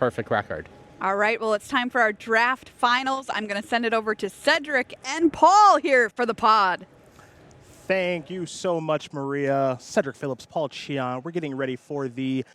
perfect record. All right, well, it's time for our draft finals. I'm going to send it over to Cedric and Paul here for the pod. Thank you so much, Maria. Cedric Phillips, Paul Chion. We're getting ready for the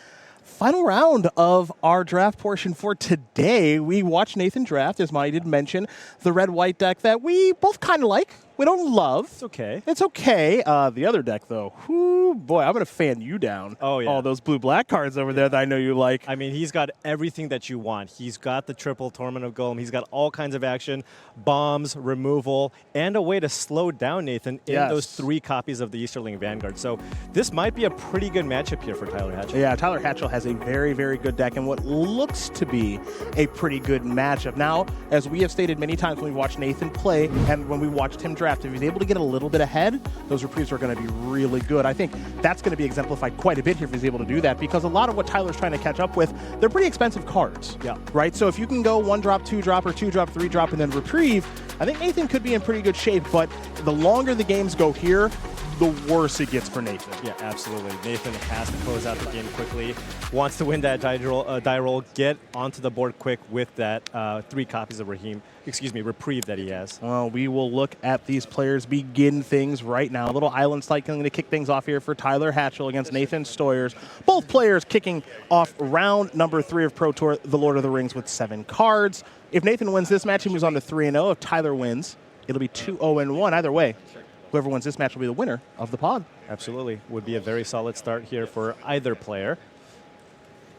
final round of our draft portion for today. We watched Nathan draft, as Monty did mention, the red-white deck that we both kind of like. We don't love. It's okay. It's okay. The other deck, though, whoo, boy, I'm going to fan you down. Oh, yeah. All those blue-black cards over there that I know you like. I mean, he's got everything that you want. He's got the triple Torment of Golem. He's got all kinds of action, bombs, removal, and a way to slow down Nathan in those 3 copies of the Easterling Vanguard. So this might be a pretty good matchup here for Tyler Hatchel. Yeah, Tyler Hatchel has a very, very good deck and what looks to be a pretty good matchup. Now, as we have stated many times when we watched Nathan play and when we watched him draft, if he's able to get a little bit ahead, those reprieves are going to be really good. I think that's going to be exemplified quite a bit here if he's able to do that, because a lot of what Tyler's trying to catch up with, they're pretty expensive cards. Yeah. Right? So if you can go 1-drop, 2-drop, or 2-drop, 3-drop, and then reprieve, I think Nathan could be in pretty good shape, but the longer the games go here, the worse it gets for Nathan. Yeah, absolutely. Nathan has to close out the game quickly, wants to win that die roll, get onto the board quick with that 3 copies of reprieve that he has. Well, we will look at these players begin things right now. A little island cycling to kick things off here for Tyler Hatchel against Nathan Steuer. Both players kicking off round number 3 of Pro Tour, the Lord of the Rings, with 7 cards. If Nathan wins this match, he moves on to 3-0. If Tyler wins, it'll be 2-0-1. Either way, whoever wins this match will be the winner of the pod. Absolutely. Would be a very solid start here for either player.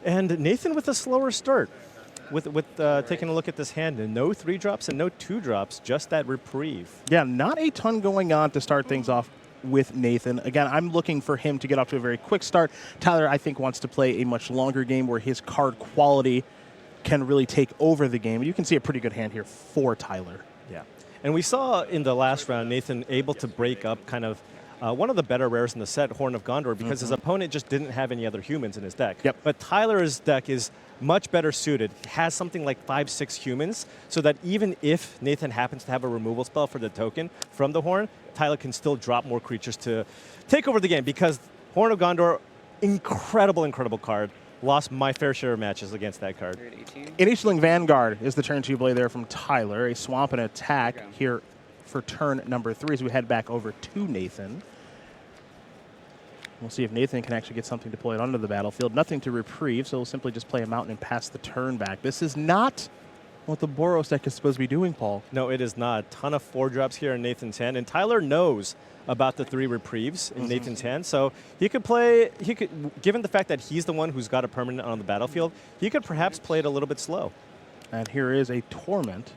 And Nathan with a slower start. With taking a look at this hand, and no 3-drops and no 2-drops, just that reprieve. Yeah, not a ton going on to start things off with Nathan. Again, I'm looking for him to get off to a very quick start. Tyler, I think, wants to play a much longer game where his card quality can really take over the game. You can see a pretty good hand here for Tyler. Yeah. And we saw in the last round, Nathan able to break up kind of one of the better rares in the set, Horn of Gondor, because his opponent just didn't have any other humans in his deck. Yep. But Tyler's deck is much better suited. It has something like 5-6 humans, so that even if Nathan happens to have a removal spell for the token from the Horn, Tyler can still drop more creatures to take over the game, because Horn of Gondor, incredible, incredible card. Lost my fair share of matches against that card. An Easterling Vanguard is the turn 2 play there from Tyler. A swamp and attack here for turn number 3 as we head back over to Nathan. We'll see if Nathan can actually get something deployed onto the battlefield. Nothing to reprieve, so we'll simply just play a mountain and pass the turn back. This is not what the Boros deck is supposed to be doing, Paul. No, it is not. A ton of 4-drops here in Nathan's hand, and Tyler knows about the 3 reprieves in Nathan's hand, so he could play, given the fact that he's the one who's got a permanent on the battlefield, he could perhaps play it a little bit slow. And here is a Torment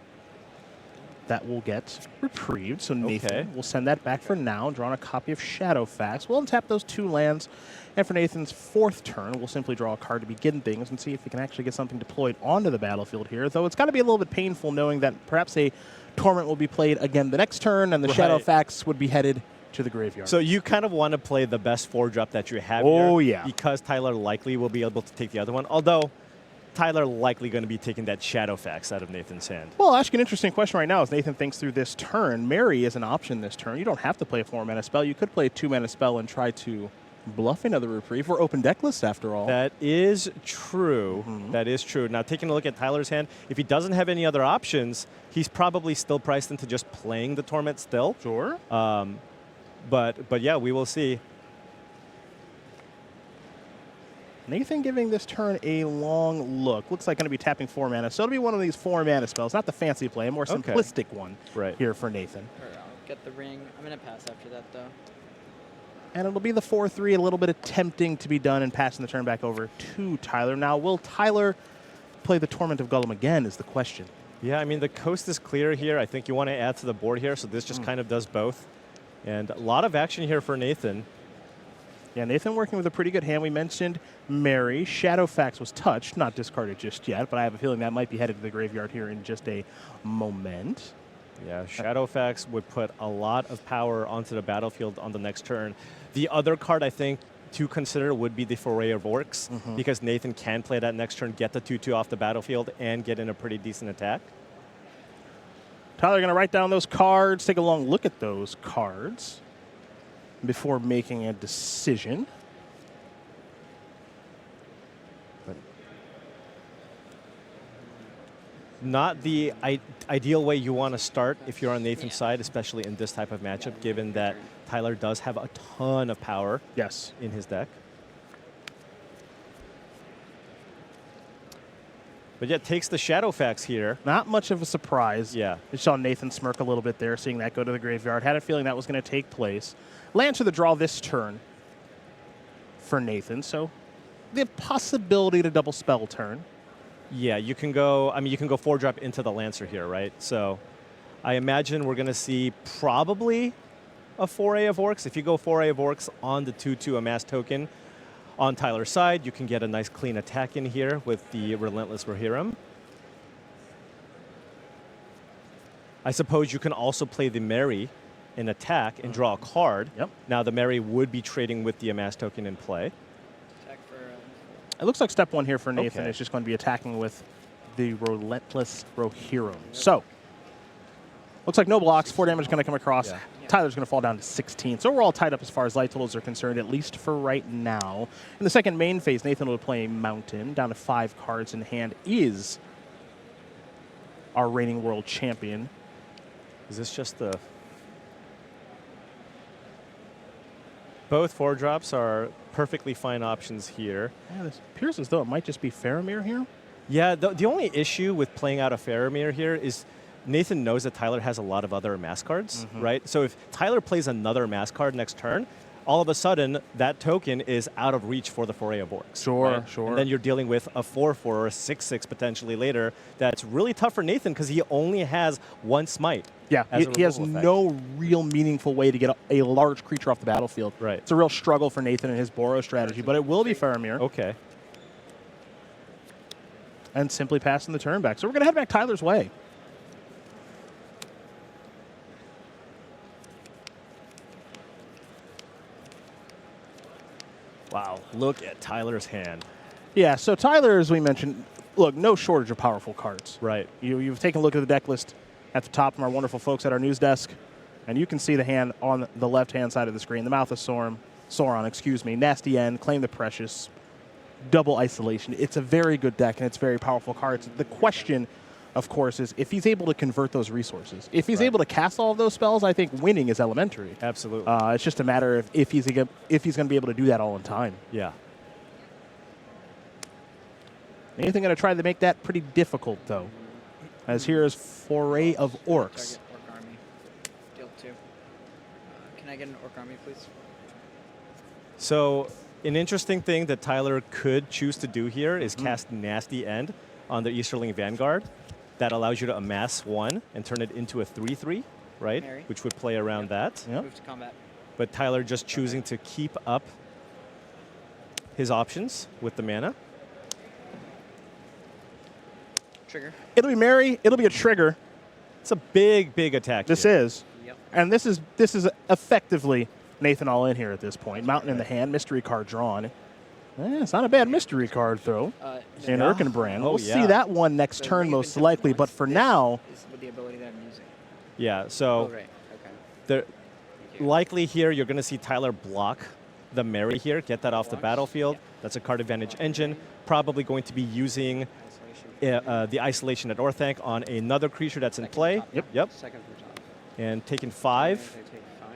that will get reprieved, so Nathan will send that back for now, drawing a copy of Shadowfax. We'll untap those 2 lands, and for Nathan's 4th turn, we'll simply draw a card to begin things and see if we can actually get something deployed onto the battlefield here, though it's got to be a little bit painful knowing that perhaps a Torment will be played again the next turn, and the Shadowfax would be headed to the graveyard. So you kind of want to play the best 4-drop that you have here, because Tyler likely will be able to take the other one, although Tyler likely going to be taking that Shadowfax out of Nathan's hand. Well, I'll ask you an interesting question right now as Nathan thinks through this turn. Mary is an option this turn. You don't have to play a 4-mana spell. You could play a 2-mana spell and try to bluff another reprieve. We're open deck list after all. That is true. That is true. Now, taking a look at Tyler's hand, if he doesn't have any other options, he's probably still priced into just playing the Torment still. Sure. But yeah, we will see. Nathan giving this turn a long look. Looks like going to be tapping 4 mana. So it'll be one of these 4-mana spells. Not the fancy play, a more simplistic one here for Nathan. I'll get the ring. I'm going to pass after that, though. And it'll be the 4-3, a little bit attempting to be done and passing the turn back over to Tyler. Now, will Tyler play the Torment of Golem again is the question. Yeah, I mean, the coast is clear here. I think you want to add to the board here, so this just kind of does both. And a lot of action here for Nathan. Yeah, Nathan working with a pretty good hand. We mentioned Mary. Shadowfax was touched, not discarded just yet, but I have a feeling that might be headed to the graveyard here in just a moment. Yeah, Shadowfax would put a lot of power onto the battlefield on the next turn. The other card I think to consider would be the Foray of Orcs, because Nathan can play that next turn, get the 2-2 off the battlefield, and get in a pretty decent attack. Tyler going to write down those cards, take a long look at those cards before making a decision. Not the ideal way you want to start if you're on Nathan's side, especially in this type of matchup, given that Tyler does have a ton of power Yes. in his deck. But yeah, takes the Shadowfax here. Not much of a surprise. Yeah. I saw Nathan smirk a little bit there, seeing that go to the graveyard. Had a feeling that was going to take place. Land to the draw this turn for Nathan, so the possibility to double spell turn. Yeah, you can go, I mean, you can go 4-drop into the Lancer here, right? So I imagine we're going to see probably a foray of Orcs. If you go foray of Orcs on the 2/2 Amass token on Tyler's side, you can get a nice clean attack in here with the Relentless Rohirrim. I suppose you can also play the Mary in attack and draw a card. Yep. Now the Mary would be trading with the Amass token in play. Attack for, It looks like step one here for Nathan Okay. is just going to be attacking with the Relentless Rohirrim. So, looks like no blocks. 4 damage going to come across. Yeah. Tyler's going to fall down to 16. So we're all tied up as far as light totals are concerned, at least for right now. In the second main phase, Nathan will play a Mountain. Down to 5 cards in hand is our reigning world champion. Is this just the... Both 4-drops are perfectly fine options here. Yeah, this appears as though it might just be Faramir here. Yeah, the only issue with playing out a Faramir here is Nathan knows that Tyler has a lot of other Amass cards, right? So if Tyler plays another Amass card next turn, all of a sudden that token is out of reach for the Foray of Orcs. Sure, right? sure. And then you're dealing with a 4/4 or a 6/6 potentially later. That's really tough for Nathan because he only has 1 smite. Yeah, as he a has removal effect. no real meaningful way to get a large creature off the battlefield. Right. It's a real struggle for Nathan and his Boros strategy, but it will be Faramir. Okay. And simply passing the turn back. So we're going to head back Tyler's way. Wow, look at Tyler's hand. Yeah, so Tyler, as we mentioned, look, no shortage of powerful cards. Right. You've taken a look at the deck list at the top from our wonderful folks at our news desk, and you can see the hand on the left-hand side of the screen. The Mouth of Sauron, Nasty End, Claim the Precious, Double Isolation. It's a very good deck, and it's very powerful cards. The question, of course, is if he's able to convert those resources. If he's able to cast all of those spells, I think winning is elementary. Absolutely. It's just a matter of if he's going to be able to do that all in time. Yeah. Anything going to try to make that pretty difficult, though. As here is Foray of Orcs. Target Orc Army. Deal 2. Can I get an Orc Army, please? So an interesting thing that Tyler could choose to do here is cast Nasty End on the Easterling Vanguard. That allows you to amass 1 and turn it into a 3/3, right? Mary. Which would play around that. Yep. Move to combat. But Tyler just choosing to keep up his options with the mana. Trigger. It'll be Mary. It'll be a trigger. It's a big, big attack. This here. is. Yep. And this is effectively Nathan all in here at this point. Mountain in the hand, mystery card drawn. It's not a bad mystery card, though. In Yeah. Erkenbrand. Oh, We'll yeah. see that one next The turn Ring of most Infinite likely, but Ones, for this now, is with the ability that I'm using. Yeah, Oh, so right. Okay. the, Thank you. likely here you're going to see Tyler block the Mary here, get that off the Blocks? battlefield. Yeah. That's a card advantage engine. Probably going to be using Isolation. the Isolation at Orthanc on another creature that's in Second play. from top. Yep. Second from top. And taking And 5, I take 5.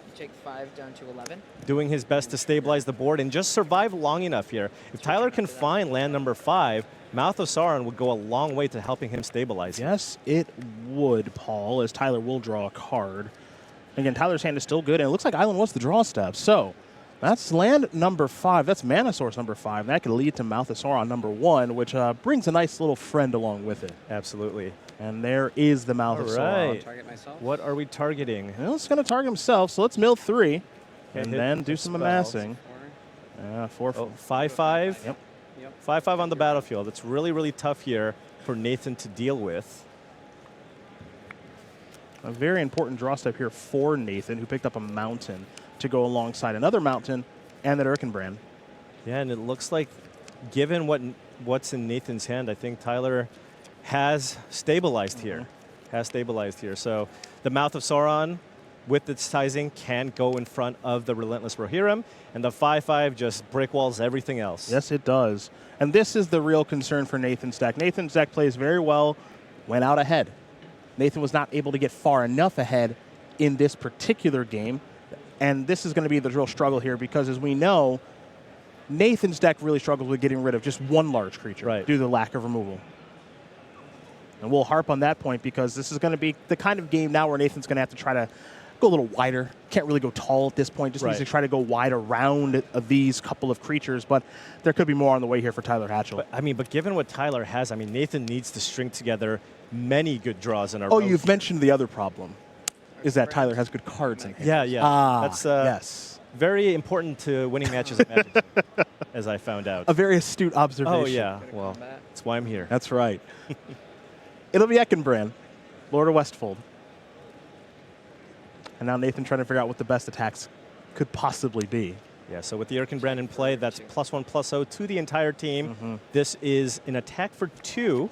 You take 5 down to 11. doing his best to stabilize the board and just survive long enough here. If Tyler can find land number 5, Mouth of Sauron would go a long way to helping him stabilize. yes, it would, Paul, as Tyler will draw a card. Again, Tyler's hand is still good, and it looks like Island wants the draw step. So that's land number 5. That's mana source number 5. That could lead to Mouth of Sauron number 1, which brings a nice little friend along with it. Absolutely. And there is the Mouth of All Sauron. right. Target myself. What are we targeting? Well, it's going to target himself, so let's mill 3 and hit then the do some spells. amassing. 4. 4. Oh, 5/5. Yep. Yep. 5/5 on the battlefield. It's really, really tough here for Nathan to deal with. A very important draw step here for Nathan, who picked up a Mountain to go alongside another Mountain and that Erkenbrand. Yeah, and it looks like, given what's in Nathan's hand, I think Tyler has stabilized here. Has stabilized here. So the Mouth of Sauron, with its sizing, can go in front of the Relentless Rohirrim, and the 5/5 just brick walls everything else. Yes, it does. And this is the real concern for Nathan's deck. Nathan's deck plays very well went out ahead. Nathan was not able to get far enough ahead in this particular game. And this is going to be the real struggle here because, as we know, Nathan's deck really struggles with getting rid of just one large creature due to the lack of removal. And we'll harp on that point because this is going to be the kind of game now where Nathan's going to have to try to go a little wider. Can't really go tall at this point. Just needs to try to go wide around these couple of creatures. But there could be more on the way here for Tyler Hatchel. But given what Tyler has, Nathan needs to string together many good draws in a row. Oh, you've mentioned the other problem, is that Tyler has good cards in hand. Yeah. That's yes. very important to winning matches at Magic, as I found out. A very astute observation. Oh, yeah. Well, that's why I'm here. That's right. It'll be Eckenbrand, Lord of Westfold. And now Nathan trying to figure out what the best attacks could possibly be. Yeah, so with the Erkenbrand in play, that's +1/+0 to the entire team. This is an attack for 2.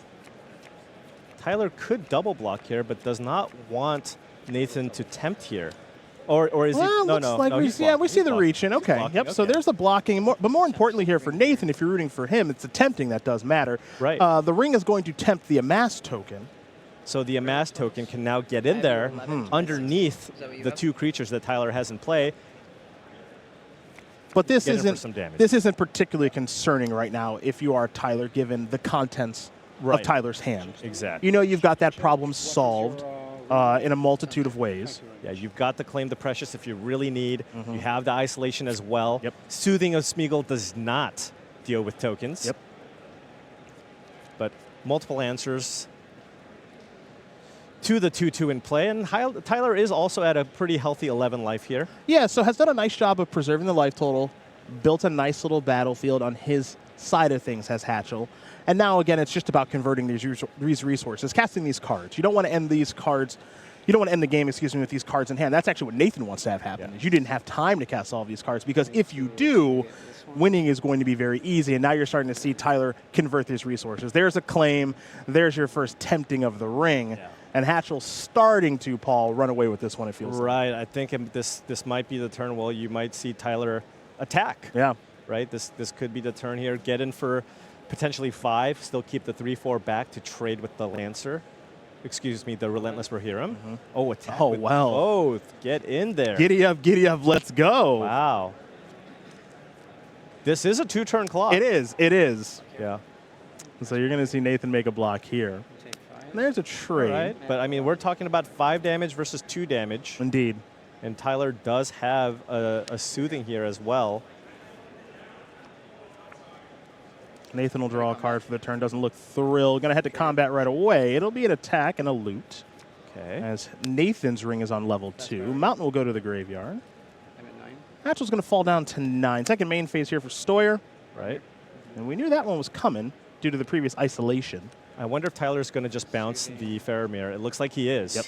Tyler could double block here, but does not want Nathan to tempt here. Or is he? No, he's blocking. We see the reach in. Okay, yep. So there's the blocking. But more importantly here for Nathan, if you're rooting for him, it's the tempting that does matter. Right. The ring is going to tempt the Amass token. So the Amass token can now get in there underneath the 2 creatures that Tyler has in play. But this isn't particularly concerning right now if you are Tyler, given the contents of Tyler's hand. Exactly. You know you've got that problem solved in a multitude of ways. Yeah, you've got the Claim the Precious if you really need. You have the Isolation as well. Soothing of Smeagol does not deal with tokens. But multiple answers to the 2/2 in play, and Tyler is also at a pretty healthy 11 life here. Yeah, so has done a nice job of preserving the life total, built a nice little battlefield on his side of things, has Hatchel. And now, again, it's just about converting these resources, casting these cards. You don't want to end these cards. You don't want to end the game, with these cards in hand. That's actually what Nathan wants to have happen, is you didn't have time to cast all of these cards, because if you do, winning is going to be very easy, and now you're starting to see Tyler convert these resources. There's a claim. There's your first tempting of the ring. And Hatchel's starting to, Paul, run away with this one, it feels like. I think this might be the turn. Well, you might see Tyler attack. Yeah. Right? This could be the turn here. Get in for potentially 5. Still keep the 3/4 back to trade with the Lancer. Excuse me, the Relentless Rohirrim. Oh, attack. Oh, wow. Both. Get in there. Giddy up, let's go. Wow. This is a 2-turn clock. It is. Yeah. So you're going to see Nathan make a block here. There's a trade. Right. But, we're talking about 5 damage versus 2 damage. Indeed. And Tyler does have a Soothing here as well. Nathan will draw a card for the turn. Doesn't look thrilled. Going to head to combat right away. It'll be an attack and a loot. Okay. As Nathan's ring is on level 2. Mountain will go to the graveyard. I'm at 9. Hatchel's going to fall down to 9. Second main phase here for Steuer. Right. And we knew that one was coming due to the previous isolation. I wonder if Tyler's going to just bounce the Faramir. It looks like he is. Yep.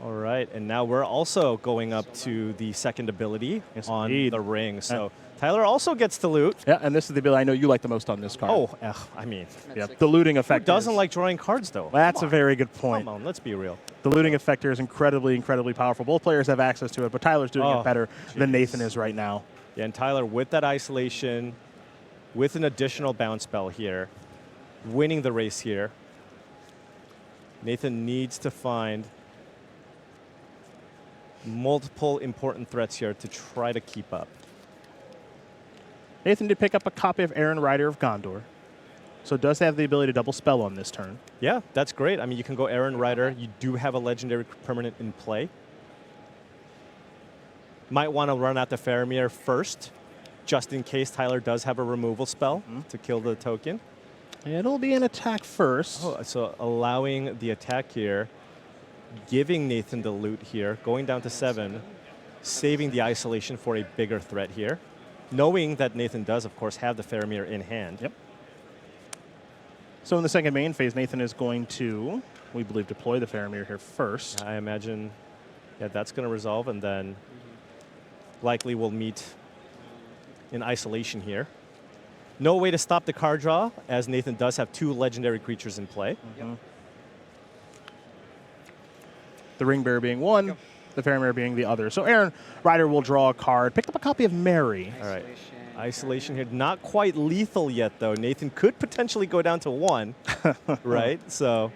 All right, and now we're also going up to the second ability on the ring. So Tyler also gets to loot. Yeah, and this is the ability I know you like the most on this card. Oh, the looting effect. Who doesn't like drawing cards, though? That's a very good point. Come on, let's be real. The looting effect here is incredibly powerful. Both players have access to it, but Tyler's doing it better than Nathan is right now. Yeah, and Tyler with that isolation, with an additional bounce spell here, winning the race here. Nathan needs to find multiple important threats here to try to keep up. Nathan did pick up a copy of Aaron Rider of Gondor, so does have the ability to double spell on this turn. Yeah, that's great. You can go Aaron Rider. You do have a legendary permanent in play. Might want to run out the Faramir first, just in case Tyler does have a removal spell to kill the token. It'll be an attack first. Oh, so allowing the attack here, giving Nathan the loot here, going down to 7, saving the isolation for a bigger threat here, knowing that Nathan does, of course, have the Faramir in hand. Yep. So in the second main phase, Nathan is going to, we believe, deploy the Faramir here first. I imagine, that's going to resolve, and then likely we'll meet in isolation here. No way to stop the card draw, as Nathan does have 2 legendary creatures in play. The Ring Bearer being one, the Faramir being the other. So Aaron Rider will draw a card. Picked up a copy of Mary. All right. Isolation here. Not quite lethal yet, though. Nathan could potentially go down to 1, right? So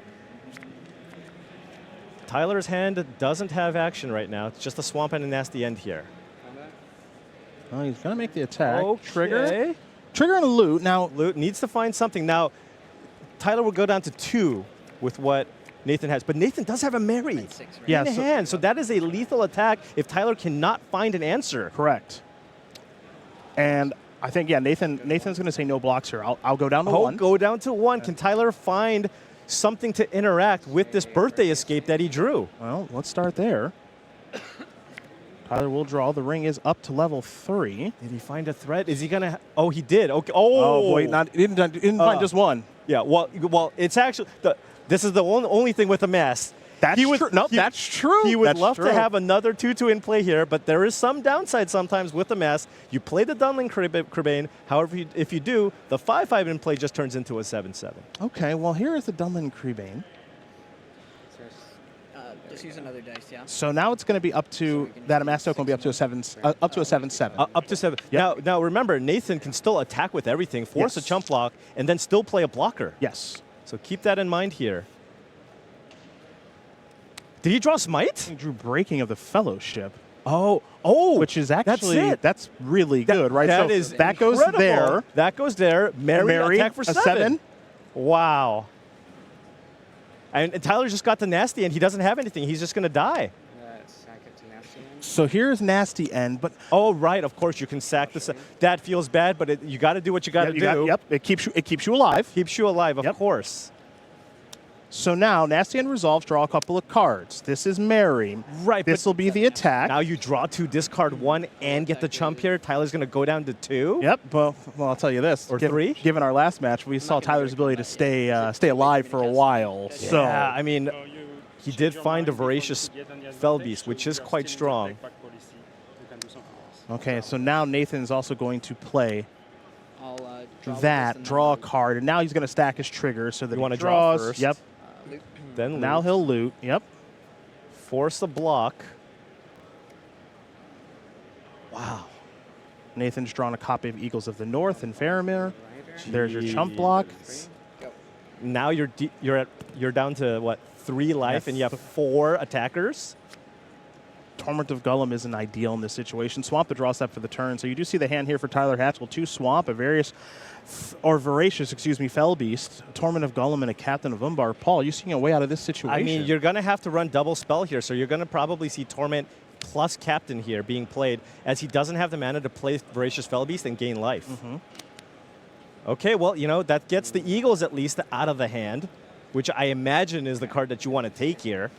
Tyler's hand doesn't have action right now. It's just a swamp and a nasty end here. Combat. Oh, he's going to make the attack. Okay. Trigger and a loot. Now, Loot needs to find something. Now, Tyler will go down to 2 with what Nathan has. But Nathan does have a Mary That's 6, right? Yeah, in hand. So that is a lethal attack if Tyler cannot find an answer. correct. And I think, yeah, Nathan's going to say no blocks here. I'll go down to 1. Go down to 1. Can Tyler find something to interact with this birthday escape that he drew? Well, let's start there. Tyler will draw. The ring is up to level 3. Did he find a threat? Is he going to... Oh, he did. Okay. Oh, boy, didn't find just one. Yeah, well, it's actually... This is the only thing with the mask. That's true. No, that's true. He would That's love true. to have another 2/2 in play here, but there is some downside sometimes with the mask. You play the Dunling Cribane. However, if you do, the 5/5 in play just turns into a 7/7. Okay, well, here is the Dunlin Cribane. Just use another dice, yeah? So now it's going to be up to that amass token will be up to a 7/7. Up to 7. Now remember, Nathan can still attack with everything, force a Yes. chump block, and then still play a blocker. Yes. So keep that in mind here. Did he draw Smite? He drew Breaking of the Fellowship, Oh, which is actually that's really good, right? That so is that goes incredible. there. That goes there. Mary attack for a 7. Wow. And Tyler just got the nasty end. He doesn't have anything. He's just going to die. Sack it to nasty end. So here's Nasty End, but Oh, right. Of course, you can sack this. That feels bad, but you got to do what you got to do. yep, it keeps you alive. Keeps you alive, of Yep. course. So now Nasty End resolves, draw a couple of cards. This is Mary. Right, This will be the attack. Now you draw 2, discard 1, and get the chump here. Tyler's going to go down to 2. Yep. Well, I'll tell you this. Or 3? Given our last match, we saw Tyler's ability to stay alive for a while. So Yeah, I mean, he did find a voracious fell beast, which is quite strong. okay. So now Nathan's also going to play I'll draw that, this and draw a then card, and now he's going to stack his trigger so that You he wanna draw draws. first? Yep. loot. Then Now loot. he'll loot. Yep. Force a block. Wow. Nathan's drawn a copy of Eagles of the North and Faramir. There's your chump block. Go. Now you're down to what, 3 life, Yeah, and you have 4 attackers. Torment of Gullum isn't ideal in this situation. Swamp the draw step for the turn. So you do see the hand here for Tyler Hatchel. 2 Swamp, a voracious, Fell Beast, a Torment of Gullum, and a Captain of Umbar. Paul, you seeing a way out of this situation? I mean, you're going to have to run double spell here, so you're going to probably see Torment plus Captain here being played, as he doesn't have the mana to play Voracious Fell Beast and gain life. Okay, well, that gets the Eagles at least out of the hand, which I imagine is the card that you want to take here.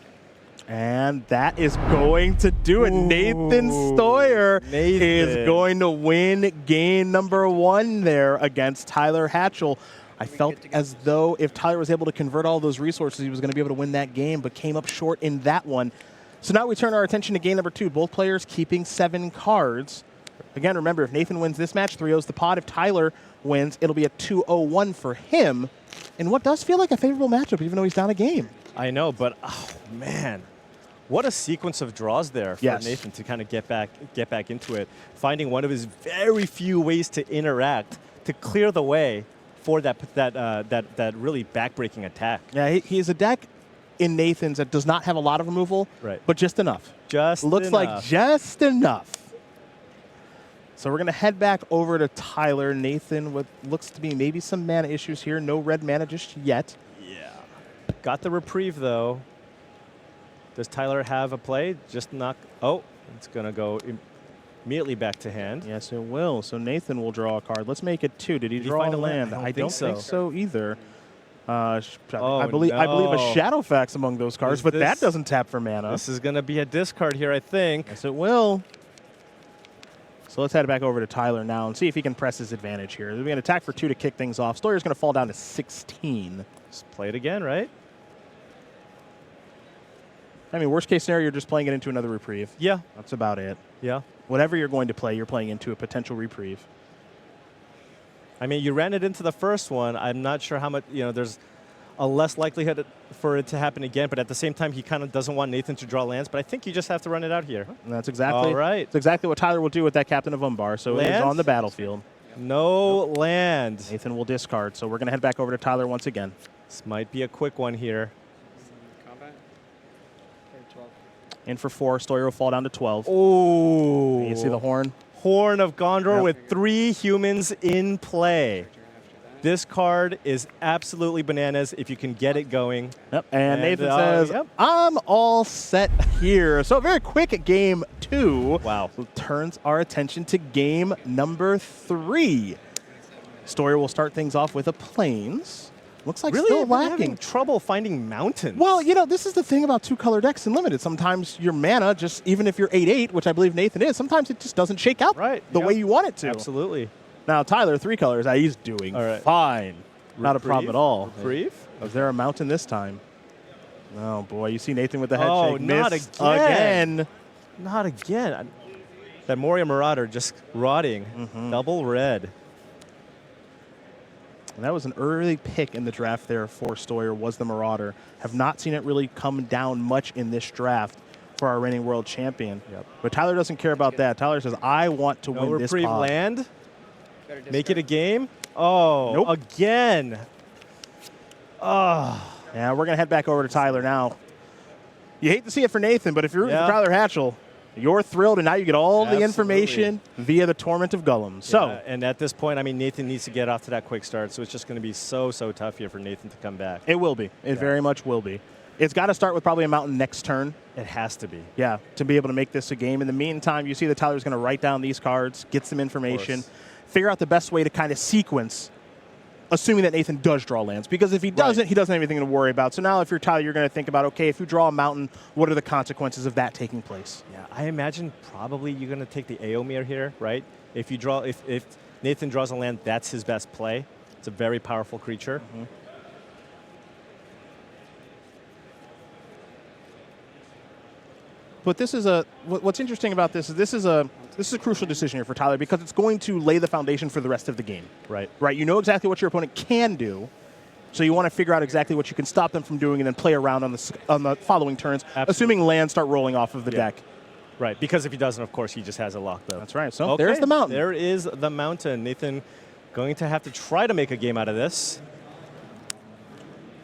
And that is going to do it. Nathan Steuer is going to win game number 1 there against Tyler Hatchel. I felt as though if Tyler was able to convert all those resources, he was going to be able to win that game, but came up short in that one. So now we turn our attention to game number 2. Both players keeping 7 cards. Again, remember, if Nathan wins this match, 3-0's the pot. If Tyler wins, it'll be a 2-0-1 for him. And what does feel like a favorable matchup, even though he's down a game. I know, but oh man, what a sequence of draws there for Nathan to kind of get back into it, finding one of his very few ways to interact to clear the way for that really backbreaking attack. Yeah, he's a deck in Nathan's that does not have a lot of removal, right? But just enough. Looks like just enough. So we're going to head back over to Tyler. Nathan, what looks to be maybe some mana issues here. No red mana just yet. Yeah. Got the reprieve, though. Does Tyler have a play? Just knock. Oh, it's going to go immediately back to hand. Yes, it will. So Nathan will draw a card. Let's make it 2. Did he draw find a a land? land? I don't think so either. I Oh, believe a no. Shadowfax among those cards, Is but that this- doesn't tap for mana. This is going to be a discard here, I think. Yes, it will. So let's head back over to Tyler now and see if he can press his advantage here. We're going to attack for 2 to kick things off. Steuyer's going to fall down to 16. Just play it again, right? I mean, worst case scenario, you're just playing it into another reprieve. Yeah. That's about it. Yeah. Whatever you're going to play, you're playing into a potential reprieve. I mean, you ran it into the first one. I'm not sure how much, there's a less likelihood for it to happen again, but at the same time, he kind of doesn't want Nathan to draw lands, but I think you just have to run it out here. And that's exactly, all right. That's exactly what Tyler will do with that Captain of Umbar. So it is Lands? on the battlefield. No land. Nathan will discard. So we're going to head back over to Tyler once again. This might be a quick one here. Combat. 12. In for 4. Steuer will fall down to 12. Oh. You see the horn? Horn of Gondor Yep. with 3 humans in play. This card is absolutely bananas if you can get it going. Yep. And Nathan says, yep. I'm all set here. So very quick at game 2. Wow. Turns our attention to game number 3. Steuer will start things off with a plains. Looks like Really? still I've been having lacking. trouble finding mountains. Well, this is the thing about 2-color decks in Limited. Sometimes your mana, just even if you're 8/8, which I believe Nathan is, sometimes it just doesn't shake out the way you want it to. Absolutely. Now, Tyler, 3 colors, he's doing All right. fine. Not a problem at all. Reprieve? Is there a mountain this time? Oh, boy. You see Nathan with the head Oh, shake. not Miss again. again. Not again. That Moria Marauder just rotting. Double red. And that was an early pick in the draft there for Steuer, was the Marauder. Have not seen it really come down much in this draft for our reigning world champion. Yep. But Tyler doesn't care about that. Tyler says, I want to No win this reprieve pod. land. Make it a game. Oh, Nope. again. Oh. Yeah, we're going to head back over to Tyler now. You hate to see it for Nathan, but if you're rooting Yeah. for Tyler Hatchel, you're thrilled, and now you get all the Absolutely. information via the Torment of Gollum. So, Yeah, and at this point, I mean, Nathan needs to get off to that quick start, so it's just going to be so tough here for Nathan to come back. it will be. It very much will be. It's got to start with probably a mountain next turn. It has to be. Yeah, to be able to make this a game. In the meantime, you see that Tyler's going to write down these cards, get some information, figure out the best way to kind of sequence, assuming that Nathan does draw lands. Because if he doesn't, he doesn't have anything to worry about. So now if you're Tyler, you're going to think about, okay, if you draw a mountain, what are the consequences of that taking place? Yeah, I imagine probably you're going to take the Aomir here, right? If you draw, if Nathan draws a land, that's his best play. It's a very powerful creature. But this is what's interesting about this is this is a crucial decision here for Tyler because it's going to lay the foundation for the rest of the game. Right. Right. You know exactly what your opponent can do, so you want to figure out exactly what you can stop them from doing, and then play around on the following turns, assuming lands start rolling off of the deck. Right, because if he doesn't, of course, he just has a locked-up. That's right. So there's the mountain. There is the mountain. Nathan going to have to try to make a game out of this.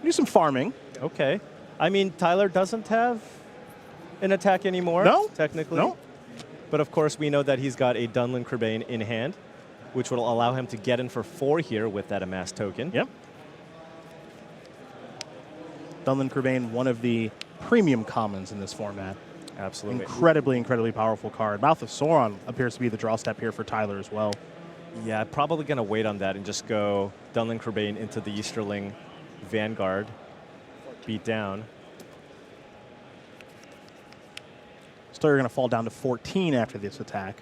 Do some farming. Okay. I mean, Tyler doesn't have an attack anymore, No. technically. No. But of course, we know that he's got a Dunlin Crebain in hand, which will allow him to get in for 4 here with that amassed token. Yep. Dunlin Crebain, one of the premium commons in this format. Absolutely. Incredibly powerful card. Mouth of Sauron appears to be the draw step here for Tyler as well. Yeah, probably going to wait on that and just go Dunlin Crebain into the Easterling Vanguard. Beat down. Steuer going to fall down to 14 after this attack.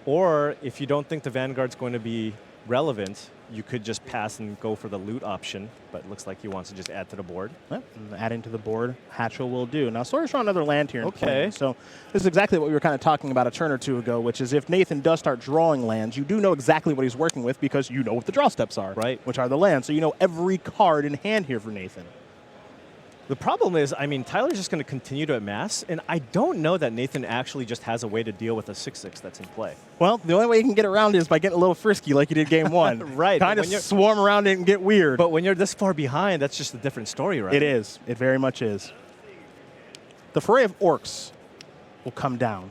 Or if you don't think the Vanguard's going to be relevant, you could just pass and go for the loot option, but it looks like he wants to just add to the board. Yep. And adding to the board, Hatchel will do. Now, Steur's drawing another land here. Okay. So this is exactly what we were kind of talking about a turn or two ago, which is if Nathan does start drawing lands, you do know exactly what he's working with because you know what the draw steps are. Right. Which are the lands. So you know every card in hand here for Nathan. The problem is, I mean, Tyler's just going to continue to amass, and I don't know that Nathan actually just has a way to deal with a 6/6 that's in play. Well, the only way you can get around is by getting a little frisky like you did game one. Right, Kind but of when you're- swarm around it and get weird. But when you're this far behind, that's just a different story, right? It is. It very much is. The Foray of Orcs will come down.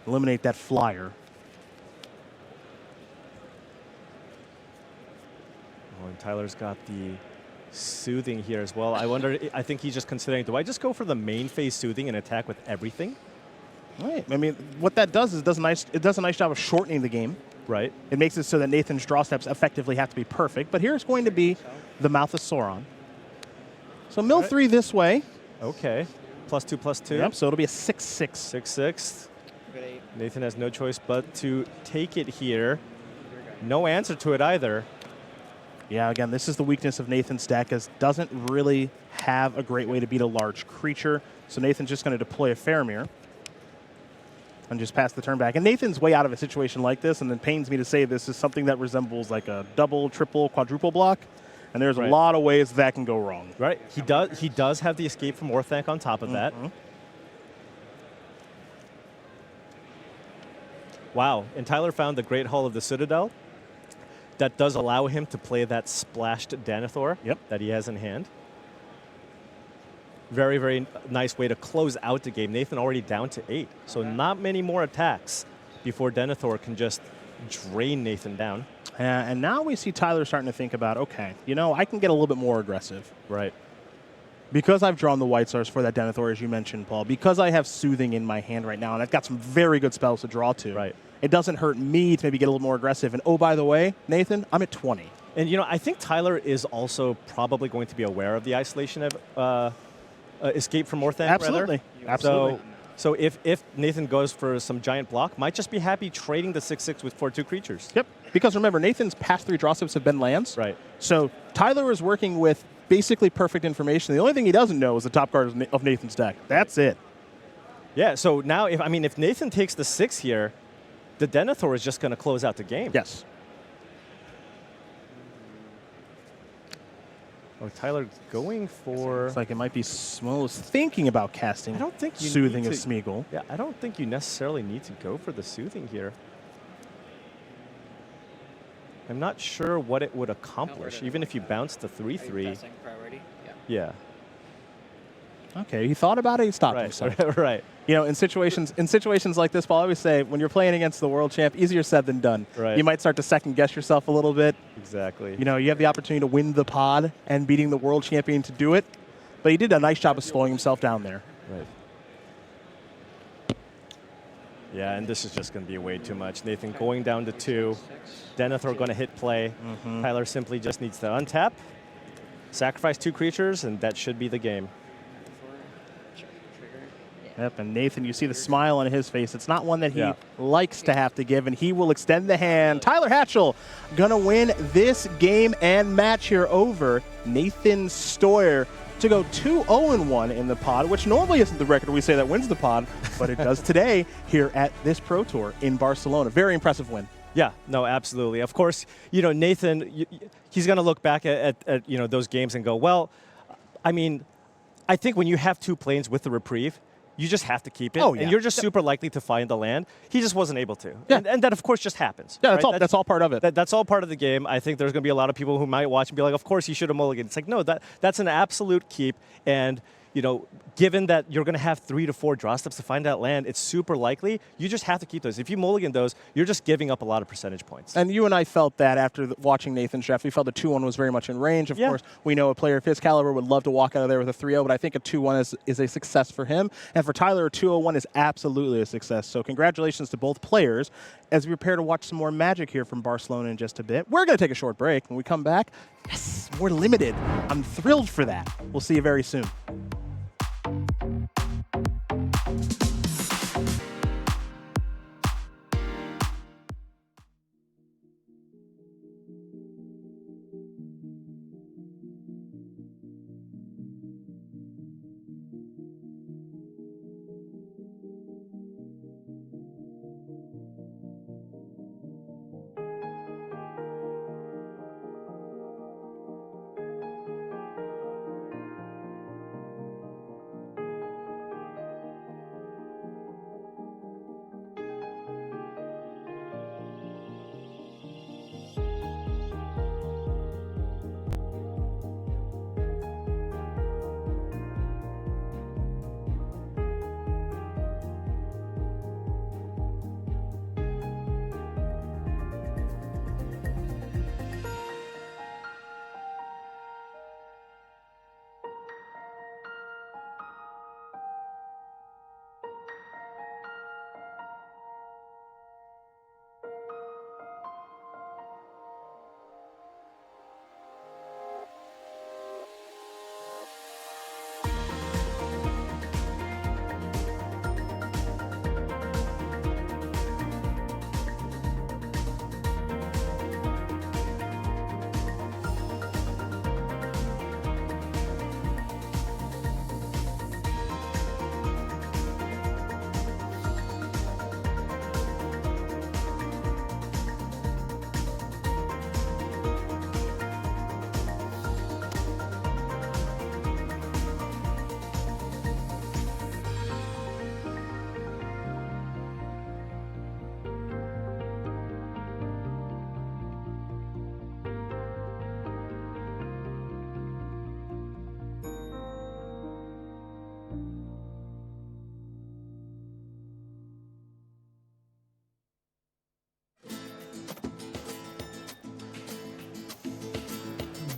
Eliminate that flyer. Oh, and Tyler's got the Soothing here as well. I wonder, I think he's just considering, do I just go for the main phase Soothing and attack with everything? Right. I mean, what that does is it does a nice job of shortening the game. Right. It makes it so that Nathan's draw steps effectively have to be perfect. But here's going to be the Mouth of Sauron. So mill 3 this way. Okay. +2/+2. Yep, so it'll be a 6/6. 6/6. Good 8. Nathan has no choice but to take it here. No answer to it either. Yeah, again, this is the weakness of Nathan's deck, is doesn't really have a great way to beat a large creature. So Nathan's just going to deploy a Faramir and just pass the turn back. And Nathan's way out of a situation like this, and it pains me to say this is something that resembles like a double, triple, quadruple block. And there's a lot of ways that can go wrong. Right. He does have the escape from Orthanc on top of that. Wow. And Tyler found the Great Hall of the Citadel. That does allow him to play that splashed Denethor that he has in hand. very, very nice way to close out the game. Nathan already down to 8. So not many more attacks before Denethor can just drain Nathan down. And now we see Tyler starting to think about, okay, you know, I can get a little bit more aggressive. Right. Because I've drawn the White Stars for that Denethor, as you mentioned, Paul, because I have Soothing in my hand right now, and I've got some very good spells to draw to. Right. It doesn't hurt me to maybe get a little more aggressive. And oh, by the way, Nathan, I'm at 20. And, you know, I think Tyler is also probably going to be aware of the isolation of Escape from Orthanc. Absolutely. Rather. Absolutely. So if Nathan goes for some giant block, might just be happy trading the 6/6 with 4/2 creatures. Yep. Because remember, Nathan's past 3 draw steps have been lands. Right. So Tyler is working with basically perfect information. The only thing he doesn't know is the top card of Nathan's deck. That's it. Yeah. So now, if Nathan takes the 6 here, the Denethor is just going to close out the game. Yes. Oh, Tyler going for... It's like it might be Smo's thinking about casting I don't think you Soothing need of to- Smeagol. Yeah, I don't think you necessarily need to go for the Soothing here. I'm not sure what it would accomplish, even if you bounce the 3/3. Passing priority. Yeah. Yeah. Okay, he thought about it, he stopped himself. Right. You know, in situations like this, Paul, I always say, when you're playing against the world champ, easier said than done. Right. You might start to second guess yourself a little bit. Exactly. You know, you have the opportunity to win the pod and beating the world champion to do it. But he did a nice job of slowing himself down there. Right. Yeah, and this is just going to be way too much. Nathan going down to 2. Denethor going to hit play. Tyler simply just needs to untap, sacrifice 2 creatures, and that should be the game. Yep, and Nathan, you see the smile on his face. It's not one that he Yeah. likes to have to give, and he will extend the hand. Tyler Hatchel going to win this game and match here over Nathan Steuer to go 2-0-1 in the pod, which normally isn't the record we say that wins the pod, but it does today here at this Pro Tour in Barcelona. Very impressive win. Yeah, no, absolutely. Of course, you know, Nathan, he's going to look back at you know, those games and go, well, I mean, I think when you have 2 planes with the reprieve, you just have to keep it. Oh, yeah. And you're just super likely to find the land. He just wasn't able to. Yeah. And that, of course, just happens. Yeah, right? that's all part of it. That's all part of the game. I think there's going to be a lot of people who might watch and be like, of course, he should have mulliganed. It's like, no, that's an absolute keep. And, you know, given that you're going to have 3 to 4 draw steps to find that land, it's super likely. You just have to keep those. If you mulligan those, you're just giving up a lot of percentage points. And you and I felt that after watching Nathan's draft. We felt the 2-1 was very much in range. Of Yeah. course, we know a player of his caliber would love to walk out of there with a 3-0, but I think a 2-1 is a success for him. And for Tyler, a 2-0-1 is absolutely a success. So congratulations to both players as we prepare to watch some more magic here from Barcelona in just a bit. We're going to take a short break. When we come back, yes, more limited. I'm thrilled for that. We'll see you very soon.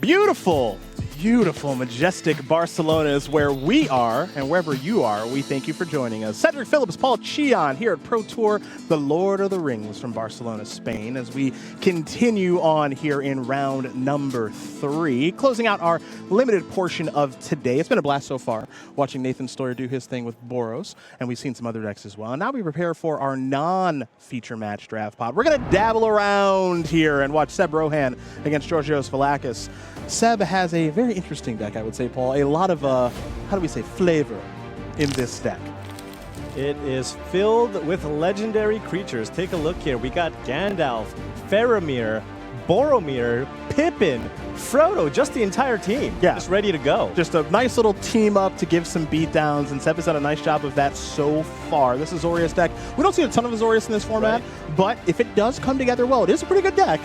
Beautiful, beautiful, majestic Barcelona is where we are, and wherever you are, we thank you for joining us. Cedric Phillips, Paul Chion here at Pro Tour, the Lord of the Rings from Barcelona, Spain, as we continue on here in round number 3, closing out our limited portion of today. It's been a blast so far, watching Nathan Steuer do his thing with Boros, and we've seen some other decks as well. And now we prepare for our non-feature match draft pod. We're going to dabble around here and watch Seb Rohan against Georgios Volakis. Seb has a very interesting deck, I would say, Paul. A lot of, how do we say, flavor in this deck. It is filled with legendary creatures. Take a look here. We got Gandalf, Faramir, Boromir, Pippin, Frodo, just the entire team. Yeah. Just ready to go. Just a nice little team up to give some beatdowns, and Seb has done a nice job of that so far. This Azorius deck, we don't see a ton of Azorius in this format, but if it does come together well, it is a pretty good deck.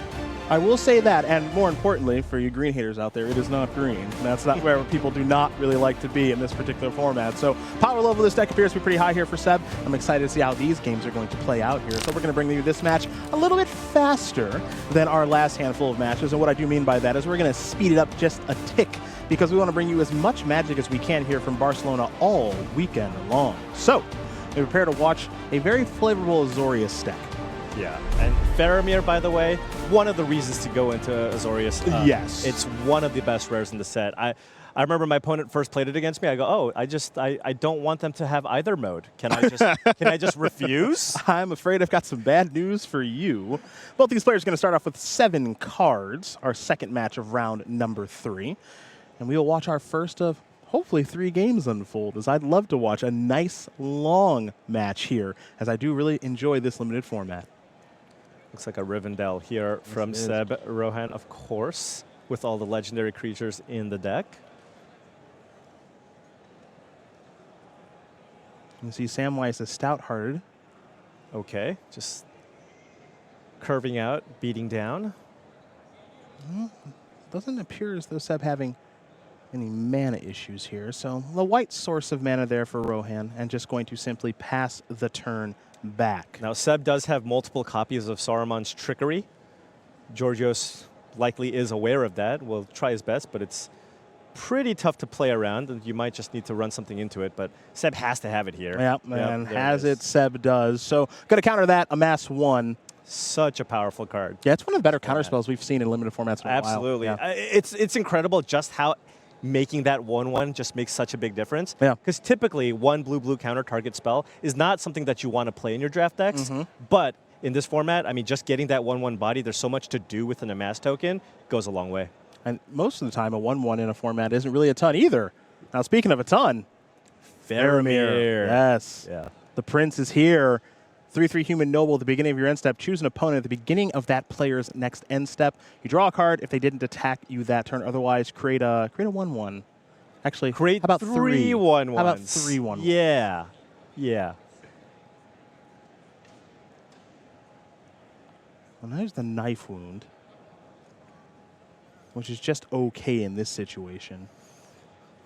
I will say that, and more importantly, for you green haters out there, it is not green. That's not where people do not really like to be in this particular format. So power level of this deck appears to be pretty high here for Seb. I'm excited to see how these games are going to play out here. So we're going to bring you this match a little bit faster than our last handful of matches. And what I do mean by that is we're going to speed it up just a tick, because we want to bring you as much magic as we can here from Barcelona all weekend long. So we prepare to watch a very flavorful Azorius deck. Yeah, and Faramir, by the way, one of the reasons to go into Azorius. Yes. It's one of the best rares in the set. I remember my opponent first played it against me. I go, oh, I don't want them to have either mode. Can I just refuse? I'm afraid I've got some bad news for you. Both these players are going to start off with 7 cards, our second match of round number 3. And we will watch our first of hopefully 3 games unfold, as I'd love to watch a nice long match here, as I do really enjoy this limited format. Looks like a Rivendell here from Seb Rohan, of course, with all the legendary creatures in the deck. You see Samwise is stout-hearted. Okay, just curving out, beating down. Doesn't appear as though Seb having any mana issues here. So the white source of mana there for Rohan, and just going to simply pass the turn back. Now, Seb does have multiple copies of Saruman's Trickery. Georgios likely is aware of that. Will try his best, but it's pretty tough to play around, and you might just need to run something into it, but Seb has to have it here. Yeah, and has it, Seb does. So going to counter that, amass 1. Such a powerful card. Yeah, it's one of the better counter spells we've seen in limited formats in a while. Absolutely. Yeah. It's incredible just how making that 1/1 just makes such a big difference. Yeah. Because typically, 1 blue counter target spell is not something that you want to play in your draft decks. But in this format, I mean, just getting that 1/1 body, there's so much to do with an amass token, goes a long way. And most of the time, a 1/1 in a format isn't really a ton either. Now, speaking of a ton, Faramir. Yes. Yeah. The prince is here. 3/3 human noble at the beginning of your end step. Choose an opponent at the beginning of that player's next end step. You draw a card if they didn't attack you that turn. Otherwise, create a 1/1. Actually, Create how about 3 1/1s. How about 3 1/1? Yeah. Yeah. Well, there's the knife wound, which is just okay in this situation.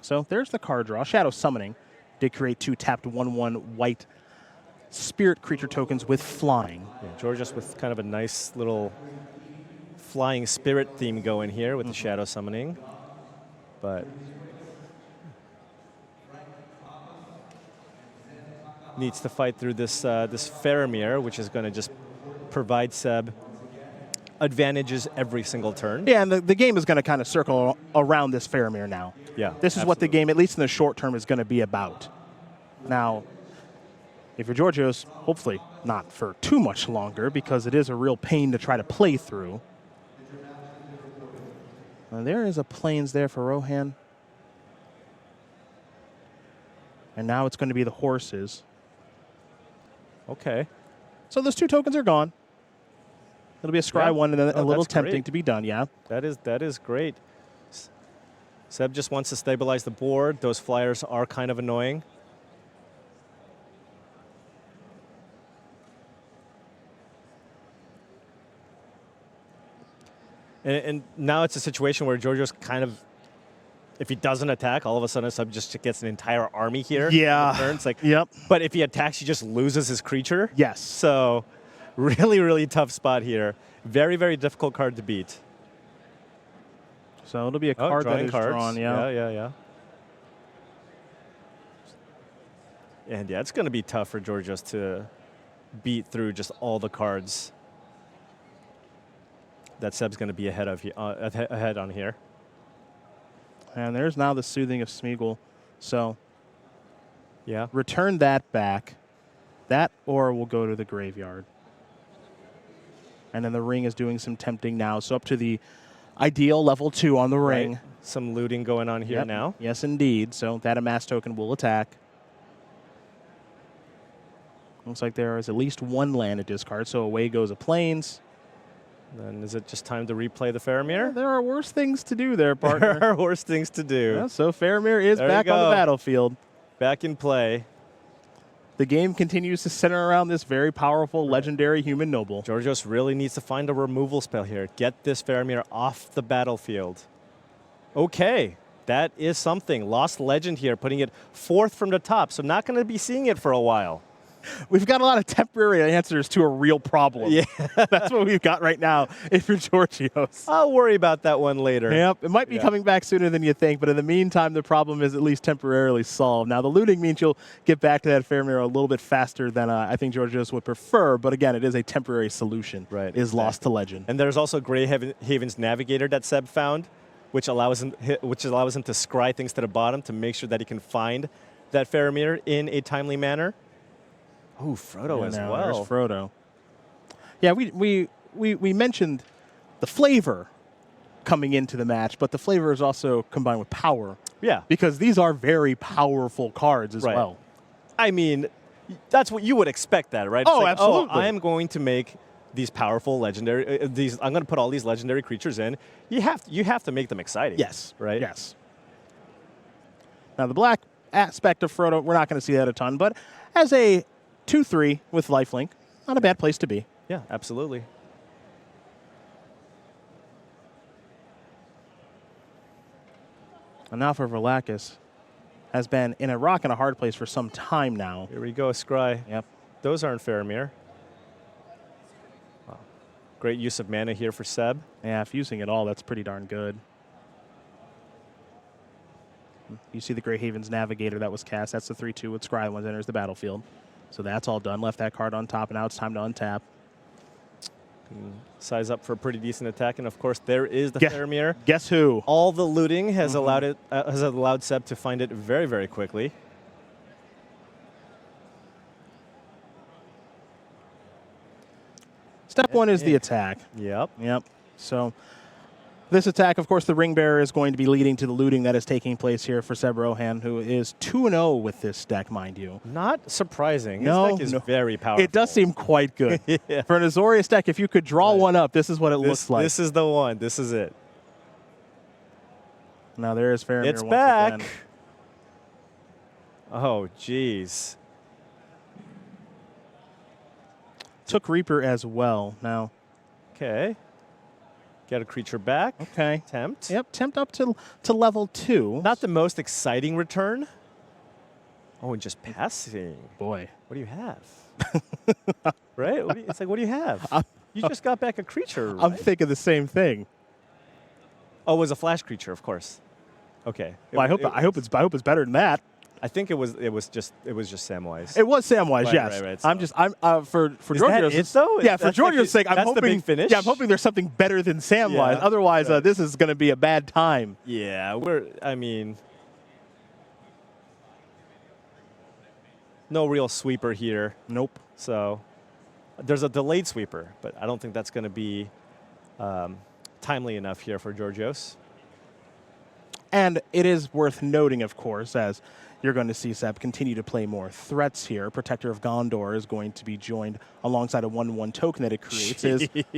So there's the card draw. Shadow Summoning did create 2 tapped 1/1 white spirit creature tokens with flying. Yeah, Georgios with kind of a nice little flying spirit theme going here with the Shadow Summoning. But needs to fight through this this Faramir, which is going to just provide Seb advantages every single turn. Yeah, and the game is going to kind of circle around this Faramir now. Yeah, This is what the game, at least in the short term, is going to be about. Now, if you're Georgios, hopefully not for too much longer, because it is a real pain to try to play through. And there is a plains there for Rohan. And now it's going to be the horses. Okay. So those 2 tokens are gone. It'll be a scry 1 and then a little that's tempting great. to be done, yeah. That is great. Seb just wants to stabilize the board. Those flyers are kind of annoying. And now it's a situation where Georgios kind of, if he doesn't attack, all of a sudden Seb just gets an entire army here. Yeah. in turn. It's like, Yep. But if he attacks, he just loses his creature. Yes. So really, really tough spot here. Very, very difficult card to beat. So it'll be a card that drawing is cards. drawn. Yeah. Yeah. And yeah, it's going to be tough for Georgios to beat through just all the cards that Seb's going to be ahead on here. And there's now the Soothing of Smeagol. So Yeah. return that back. That or we'll go to the graveyard. And then the ring is doing some tempting now. So up to the ideal level 2 on the ring. Right. Some looting going on here Yep. now. Yes, indeed. So that amass token will attack. Looks like there is at least one land to discard. So away goes a Plains. Then is it just time to replay the Faramir? There are worse things to do there, partner. There are worse things to do. Yeah, so Faramir is There you back on the go. battlefield. Back in play. The game continues to center around this very powerful, legendary human noble. Georgios really needs to find a removal spell here. Get this Faramir off the battlefield. Okay, that is something. Lost Legend here, putting it 4th from the top, so not going to be seeing it for a while. We've got a lot of temporary answers to a real problem. Yeah. That's what we've got right now if you're Georgios. I'll worry about that one later. Yep, it might be Yeah. coming back sooner than you think, but in the meantime, the problem is at least temporarily solved. Now, the looting means you'll get back to that Faramir a little bit faster than I think Georgios would prefer, but again, it is a temporary solution. Right, It is lost to legend. And there's also Greyhaven's Navigator that Seb found, which allows him to scry things to the bottom to make sure that he can find that Faramir in a timely manner. Oh, Frodo as Now, well. There's Frodo. Yeah, we mentioned the flavor coming into the match, but the flavor is also combined with power. Yeah. Because these are very powerful cards as Right. well. I mean, that's what you would expect that, right? It's Oh, like, absolutely. I am going to make these powerful legendary I'm going to put all these legendary creatures in. You have to make them exciting. Yes. Right? Yes. Now, the black aspect of Frodo, we're not going to see that a ton, but as a 2/3 with lifelink, not a bad place to be. Yeah, absolutely. And now for Volakis, has been in a rock and a hard place for some time now. Here we go, Scry. Yep. Those aren't Faramir. Wow. Great use of mana here for Seb. Yeah, if using it all, that's pretty darn good. You see the Greyhaven's Navigator that was cast. That's the 3/2 with Scry once it enters the battlefield. So that's all done. Left that card on top, and now it's time to untap. Size up for a pretty decent attack, and of course there is the Faramir. Guess who? All the looting has allowed Seb to find it very, very quickly. Step 1 is the attack. Yep. Yep. So this attack, of course, the Ring Bearer is going to be leading to the looting that is taking place here for Seb Rohan, who is 2-0 with this deck, mind you. Not surprising. No, This deck is very powerful. It does seem quite good. Yeah. For an Azorius deck, if you could draw one up, this is what it looks like. This is the one. This is it. Now there is Faramir It's once back. again. Oh, jeez. Took Reaper as well. Now, Okay. Get a creature back. okay. Tempt. Yep, tempt up to level 2. Not the most exciting return. Oh, and just passing. Boy. What do you have? Right? It's like, what do you have? You just got back a creature, right? I'm thinking the same thing. Oh, it was a flash creature, of course. Okay. Well, I hope it's better than that. I think it was just Samwise. It was Samwise, Right, yes. right, I'm for Is that Georgios. it, though? Yeah, for That's Georgios' like sake, I'm that's the hoping. big finish? Yeah, I'm hoping there's something better than Samwise. Yeah, Otherwise, right. this is going to be a bad time. Yeah, no real sweeper here. Nope. So there's a delayed sweeper, but I don't think that's going to be timely enough here for Georgios. And it is worth noting, of course, as you're going to see Seb continue to play more threats here. Protector of Gondor is going to be joined alongside a 1/1 token that it creates.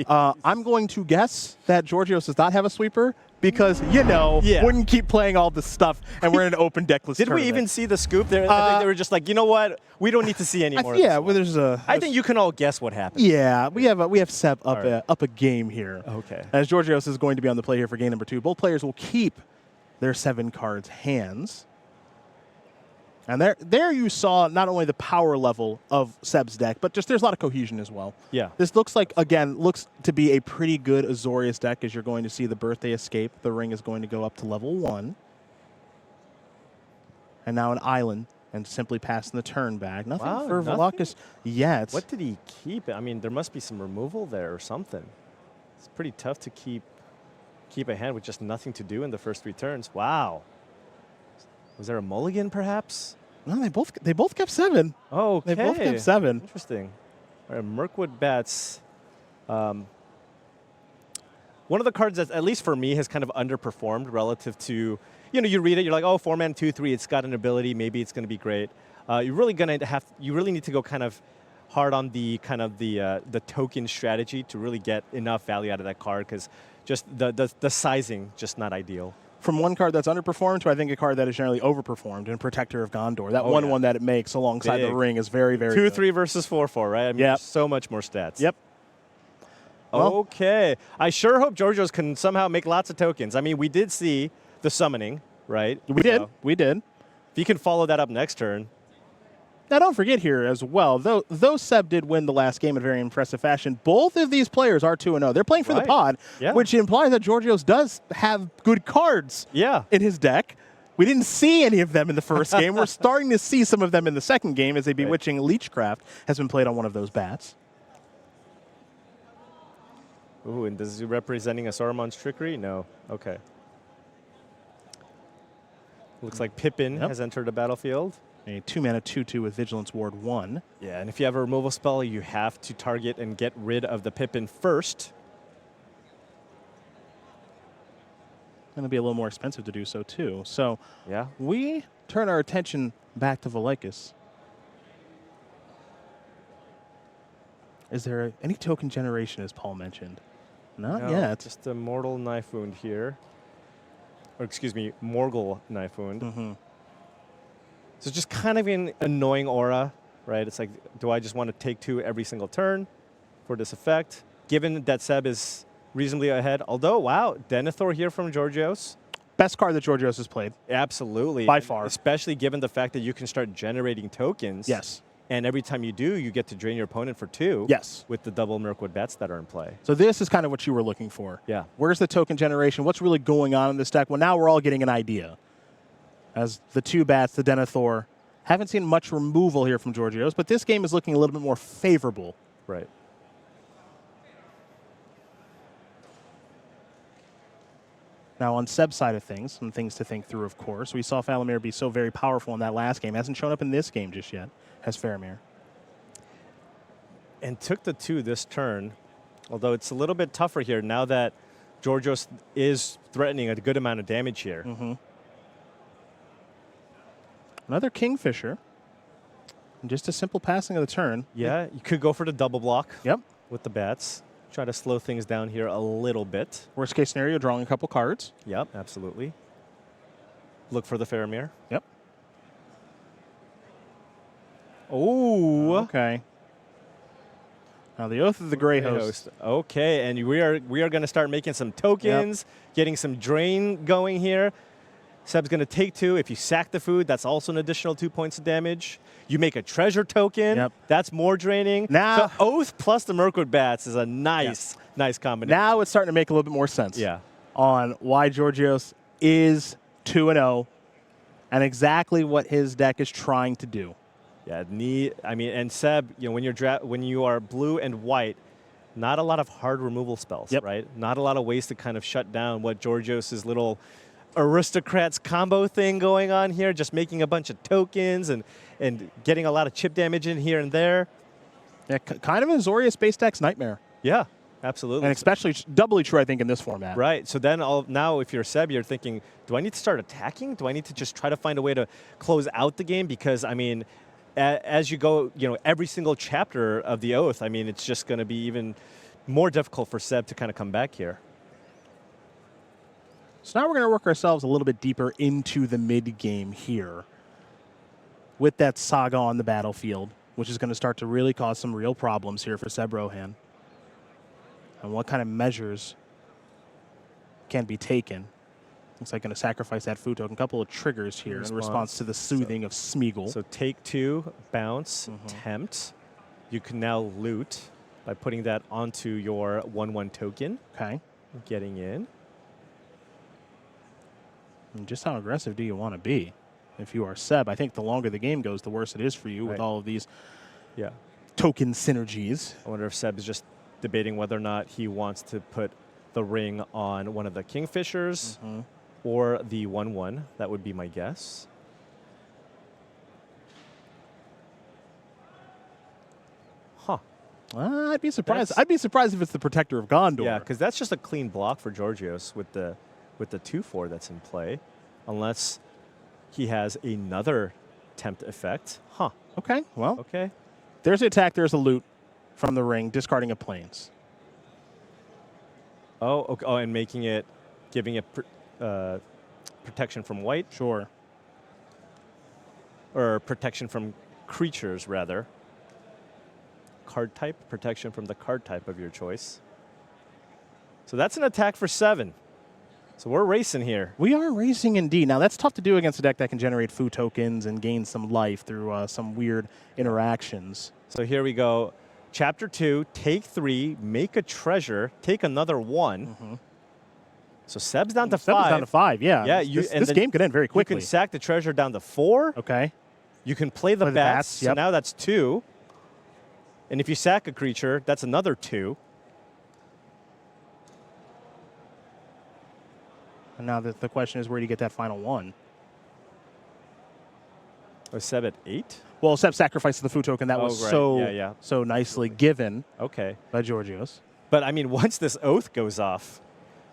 I'm going to guess that Georgios does not have a sweeper because, Yeah. wouldn't keep playing all this stuff, and we're in an open deckless Did we tournament. even see the scoop there? I think they were just like, you know what? We don't need to see any more. Yeah, of well, this there's one. I think you can all guess what happened. Yeah, we have Seb up All right. up a game here. Okay. As Georgios is going to be on the play here for game number 2. Both players will keep their 7 cards hands. And there you saw not only the power level of Seb's deck, but just there's a lot of cohesion as well. Yeah. This looks like, again, looks to be a pretty good Azorius deck as you're going to see the Birthday Escape. The ring is going to go up to level 1. And now an island and simply passing the turn back. Nothing for Volakis yet. What did he keep? I mean, there must be some removal there or something. It's pretty tough to keep a hand with just nothing to do in the first 3 turns. Wow. Was there a mulligan, perhaps? No, they both kept 7. Oh, okay. They both kept 7. Interesting. All right, Mirkwood Bats. One of the cards that, at least for me, has kind of underperformed relative to, you read it, you're like, oh, 4-man, 2/3, it's got an ability, maybe it's going to be great. You really need to go kind of hard on the token strategy to really get enough value out of that card, because just the sizing, just not ideal. From one card that's underperformed to, I think, a card that is generally overperformed in Protector of Gondor. That one that it makes alongside the ring is very, very 2/3 versus 4/4, right? I mean, so much more stats. Yep. Well, okay. I sure hope Georgios can somehow make lots of tokens. I mean, we did see the summoning, right? We did. If you can follow that up next turn. Now, don't forget here as well, though Seb did win the last game in very impressive fashion, both of these players are 2-0. They're playing for the pod, which implies that Georgios does have good cards in his deck. We didn't see any of them in the first game. We're starting to see some of them in the second game as a Bewitching Leechcraft has been played on one of those bats. Ooh, and is he representing a Saruman's Trickery? No. Okay. Looks like Pippin has entered the battlefield. A 2-mana 2/2 with Vigilance Ward 1. Yeah, and if you have a removal spell, you have to target and get rid of the Pippin first. Going to be a little more expensive to do so, too. So we turn our attention back to Volakis. Is there any token generation, as Paul mentioned? Not yet. Just a Mortal Knife Wound here. Or excuse me, Morgul Knife Wound. Mm-hmm. So just kind of an annoying aura, right? It's like, do I just want to take 2 every single turn for this effect? Given that Seb is reasonably ahead. Although, wow, Denethor here from Georgios. Best card that Georgios has played. Absolutely. By far. Especially given the fact that you can start generating tokens. Yes. And every time you do, you get to drain your opponent for 2. Yes. With the double Mirkwood Bats that are in play. So this is kind of what you were looking for. Yeah. Where's the token generation? What's really going on in this deck? Well, now we're all getting an idea. As the 2 bats, the Denethor, haven't seen much removal here from Georgios, but this game is looking a little bit more favorable. Right. Now, on Seb's side of things, some things to think through, of course. We saw Falamir be so very powerful in that last game. Hasn't shown up in this game just yet, has Faramir. And took the 2 this turn, although it's a little bit tougher here now that Georgios is threatening a good amount of damage here. Mm-hmm. Another Kingfisher. And just a simple passing of the turn. Yeah, you could go for the double block. Yep. With the bats. Try to slow things down here a little bit. Worst case scenario, drawing a couple cards. Yep, absolutely. Look for the Faramir. Yep. Oh. Okay. Now the Oath of the Grey Host. Okay, and we are going to start making some tokens, getting some drain going here. Seb's going to take 2. If you sack the food, that's also an additional 2 points of damage. You make a treasure token. Yep. That's more draining. Now, so Oath plus the Mirkwood Bats is a nice combination. Now it's starting to make a little bit more sense. Yeah. On why Georgios is 2-0 and exactly what his deck is trying to do. Yeah, and Seb, when you are blue and white, not a lot of hard removal spells, right? Not a lot of ways to kind of shut down what Georgios' little aristocrats combo thing going on here, just making a bunch of tokens and getting a lot of chip damage in here and there. Yeah, kind of an Azorius base deck's nightmare. Yeah, absolutely. And especially doubly true, I think, in this format. Right. So then now if you're Seb, you're thinking, do I need to start attacking? Do I need to just try to find a way to close out the game? Because, I mean, as you go, every single chapter of the Oath, I mean, it's just going to be even more difficult for Seb to kind of come back here. So now we're going to work ourselves a little bit deeper into the mid-game here with that Saga on the battlefield, which is going to start to really cause some real problems here for Seb Rohan. And what kind of measures can be taken. Looks like going to sacrifice that food token. A couple of triggers here in response to the soothing of Smeagol. So take 2, bounce, tempt. You can now loot by putting that onto your 1/1 token. Okay. Getting in. And just how aggressive do you want to be? If you are Seb, I think the longer the game goes, the worse it is for you with all of these token synergies. I wonder if Seb is just debating whether or not he wants to put the ring on one of the Kingfishers or the 1/1. That would be my guess. Huh. I'd be surprised. I'd be surprised if it's the Protector of Gondor. Yeah, because that's just a clean block for Georgios with the 2/4 that's in play, unless he has another tempt effect. Huh. Okay. Well. Okay. There's the attack. There's a loot from the ring, discarding a plains. Oh. Okay. Oh, and making it, giving it protection from white. Sure. Or protection from creatures, rather. Card type, protection from the card type of your choice. So that's an attack for 7. So we're racing here. We are racing indeed. Now, that's tough to do against a deck that can generate food tokens and gain some life through some weird interactions. So here we go. Chapter 2, take 3, make a treasure, take another 1. So Seb's down to 5. Seb's down to 5, yeah. Yeah, this game could end very quickly. You can sack the treasure down to 4. Okay. You can play the bats. So now that's 2. And if you sack a creature, that's another 2. And now the question is, where do you get that final 1? Was Seb at 8? Well, Seb sacrificed the food token. That was so nicely given by Georgios. But, I mean, once this oath goes off,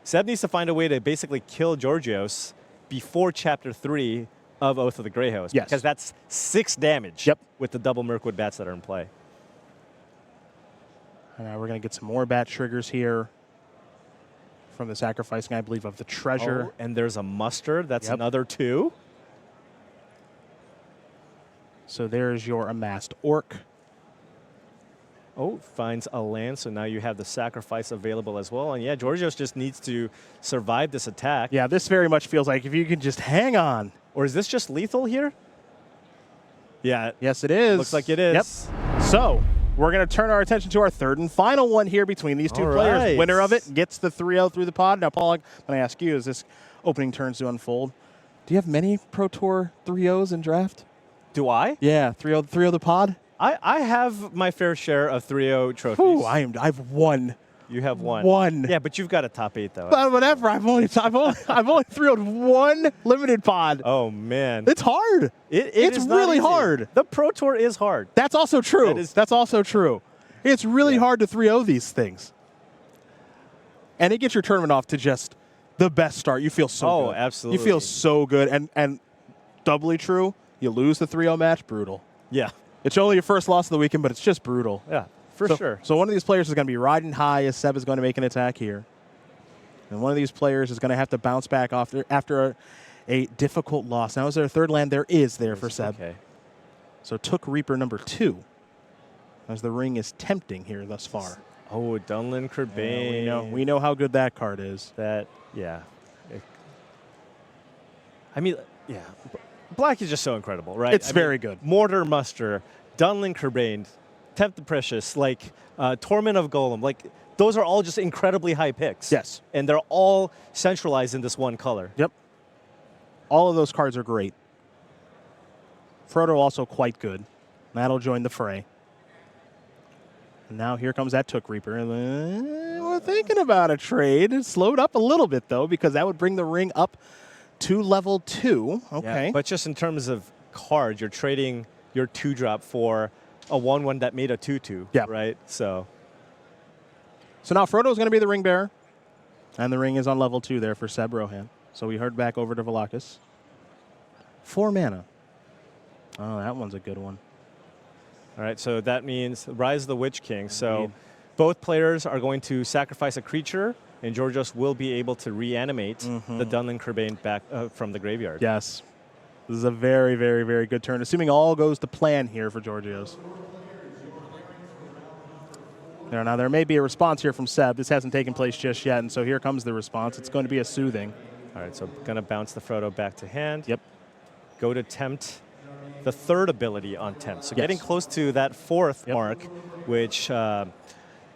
Seb needs to find a way to basically kill Georgios before Chapter 3 of Oath of the Greyhost. Yes. Because that's 6 damage with the double Mirkwood bats that are in play. And now we're going to get some more bat triggers here from the sacrificing, I believe, of the treasure. Oh, and there's a muster. That's another 2. So there's your amassed orc. Oh, finds a land, so now you have the sacrifice available as well. And yeah, Georgios just needs to survive this attack. Yeah, this very much feels like if you can just hang on. Or is this just lethal here? Yeah. Yes, it is. Looks like it is. Yep. So we're going to turn our attention to our third and final one here between these two players. Winner of it gets the 3-0 through the pod. Now, Paul, I'm going to ask you, as this opening turns to unfold, do you have many Pro Tour 3-0s in draft? Do I? Yeah, 3-0 the pod. I have my fair share of 3-0 trophies. Ooh, I've won. You have one. One. Yeah, but you've got a top 8 though. But whatever. I've only 3-0'd one limited pod. Oh man, it's hard. It's really hard. The Pro Tour is hard. That's also true. That's also true. It's really hard to 3-0 these things. And it gets your tournament off to just the best start. You feel so good. Oh, absolutely. You feel so good. And doubly true, you lose the 3-0 match, brutal. Yeah. It's only your first loss of the weekend, but it's just brutal. Yeah, for sure. So one of these players is going to be riding high as Seb is going to make an attack here. And one of these players is going to have to bounce back after a difficult loss. Now, is there a third land? There is there for Seb. Okay. So took Reaper number 2, as the ring is tempting here thus far. Oh, Dunlin Kerbane. Yeah, we know how good that card is. I mean, yeah. Black is just so incredible, right? It's very good. Mortar Muster, Dunlin Kerbane, Tempt the Precious, like Torment of Golem, like those are all just incredibly high picks. Yes. And they're all centralized in this one color. Yep. All of those cards are great. Frodo also quite good. That'll join the fray. And now here comes that Took Reaper. We're thinking about a trade. It slowed up a little bit, though, because that would bring the ring up to level 2. Okay. Yeah, but just in terms of cards, you're trading your 2-drop for a 1/1 that made a 2/2. Yeah. Right? So now Frodo's going to be the ring bearer. And the ring is on level 2 there for Seb Rohan. So we heard back over to Volakis. 4 mana. Oh, that one's a good one. All right, so that means Rise of the Witch King. So both players are going to sacrifice a creature, and Georgios will be able to reanimate the Dunlin Kerbane back from the graveyard. Yes. This is a very, very, very good turn, assuming all goes to plan here for Georgios. Now, there may be a response here from Seb. This hasn't taken place just yet, and so here comes the response. It's going to be a soothing. All right, so going to bounce the Frodo back to hand. Yep. Go to tempt the third ability on tempt. So Yes. getting close to that fourth Yep. mark, which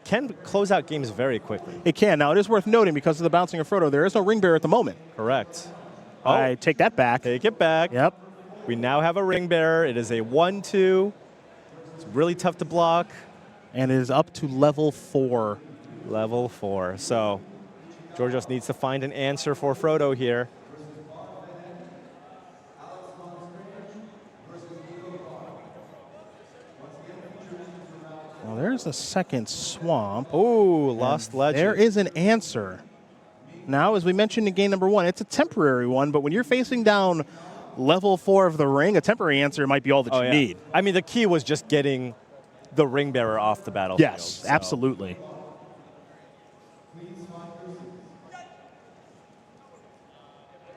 can close out games very quickly. It can. Now, it is worth noting, because of the bouncing of Frodo, there is no ring bearer at the moment. Correct. I take that back. Take it back. Yep. We now have a ring bearer. It is a 1-2. It's really tough to block. And it is up to level 4. Level 4. So Georgios needs to find an answer for Frodo here. Well, there's a second swamp. Oh, lost legend. There is an answer. Now, as we mentioned in game number 1, it's a temporary one, but when you're facing down level 4 of the ring, a temporary answer might be all that you need. I mean, the key was just getting the ring bearer off the battlefield. Yes, so. absolutely.